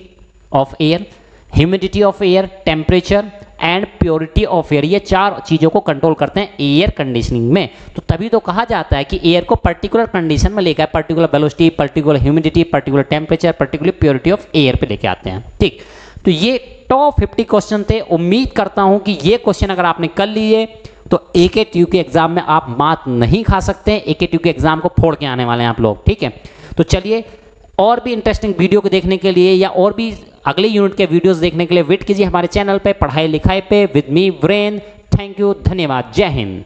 of air, humidity of air, temperature and purity of air. ये 4 चीज़ों को कंट्रोल करते हैं एयर कंडीशनिंग में। तो तभी तो कहा जाता है कि एयर को पर्टिकुलर कंडीशन में लेकर, particular velocity, particular humidity, particular temperature, particular purity of air पे लेके आते हैं, ठीक। तो ये टॉप 50 क्वेश्चन थे। उम्मीद करता हूं कि ये क्वेश्चन अगर आपने कर लिए तो AKTU के एग्जाम में आप मात नहीं खा सकते। AKTU के एग्जाम को फोड़ के आने वाले हैं आप लोग, ठीक है। तो चलिए, और भी इंटरेस्टिंग वीडियो को देखने के लिए या और भी अगले यूनिट के वीडियोस देखने के लिए वेट कीजिए हमारे चैनल पे, पढ़ाई लिखाई पे with me Virendra. Thank you, धन्यवाद, जय हिंद।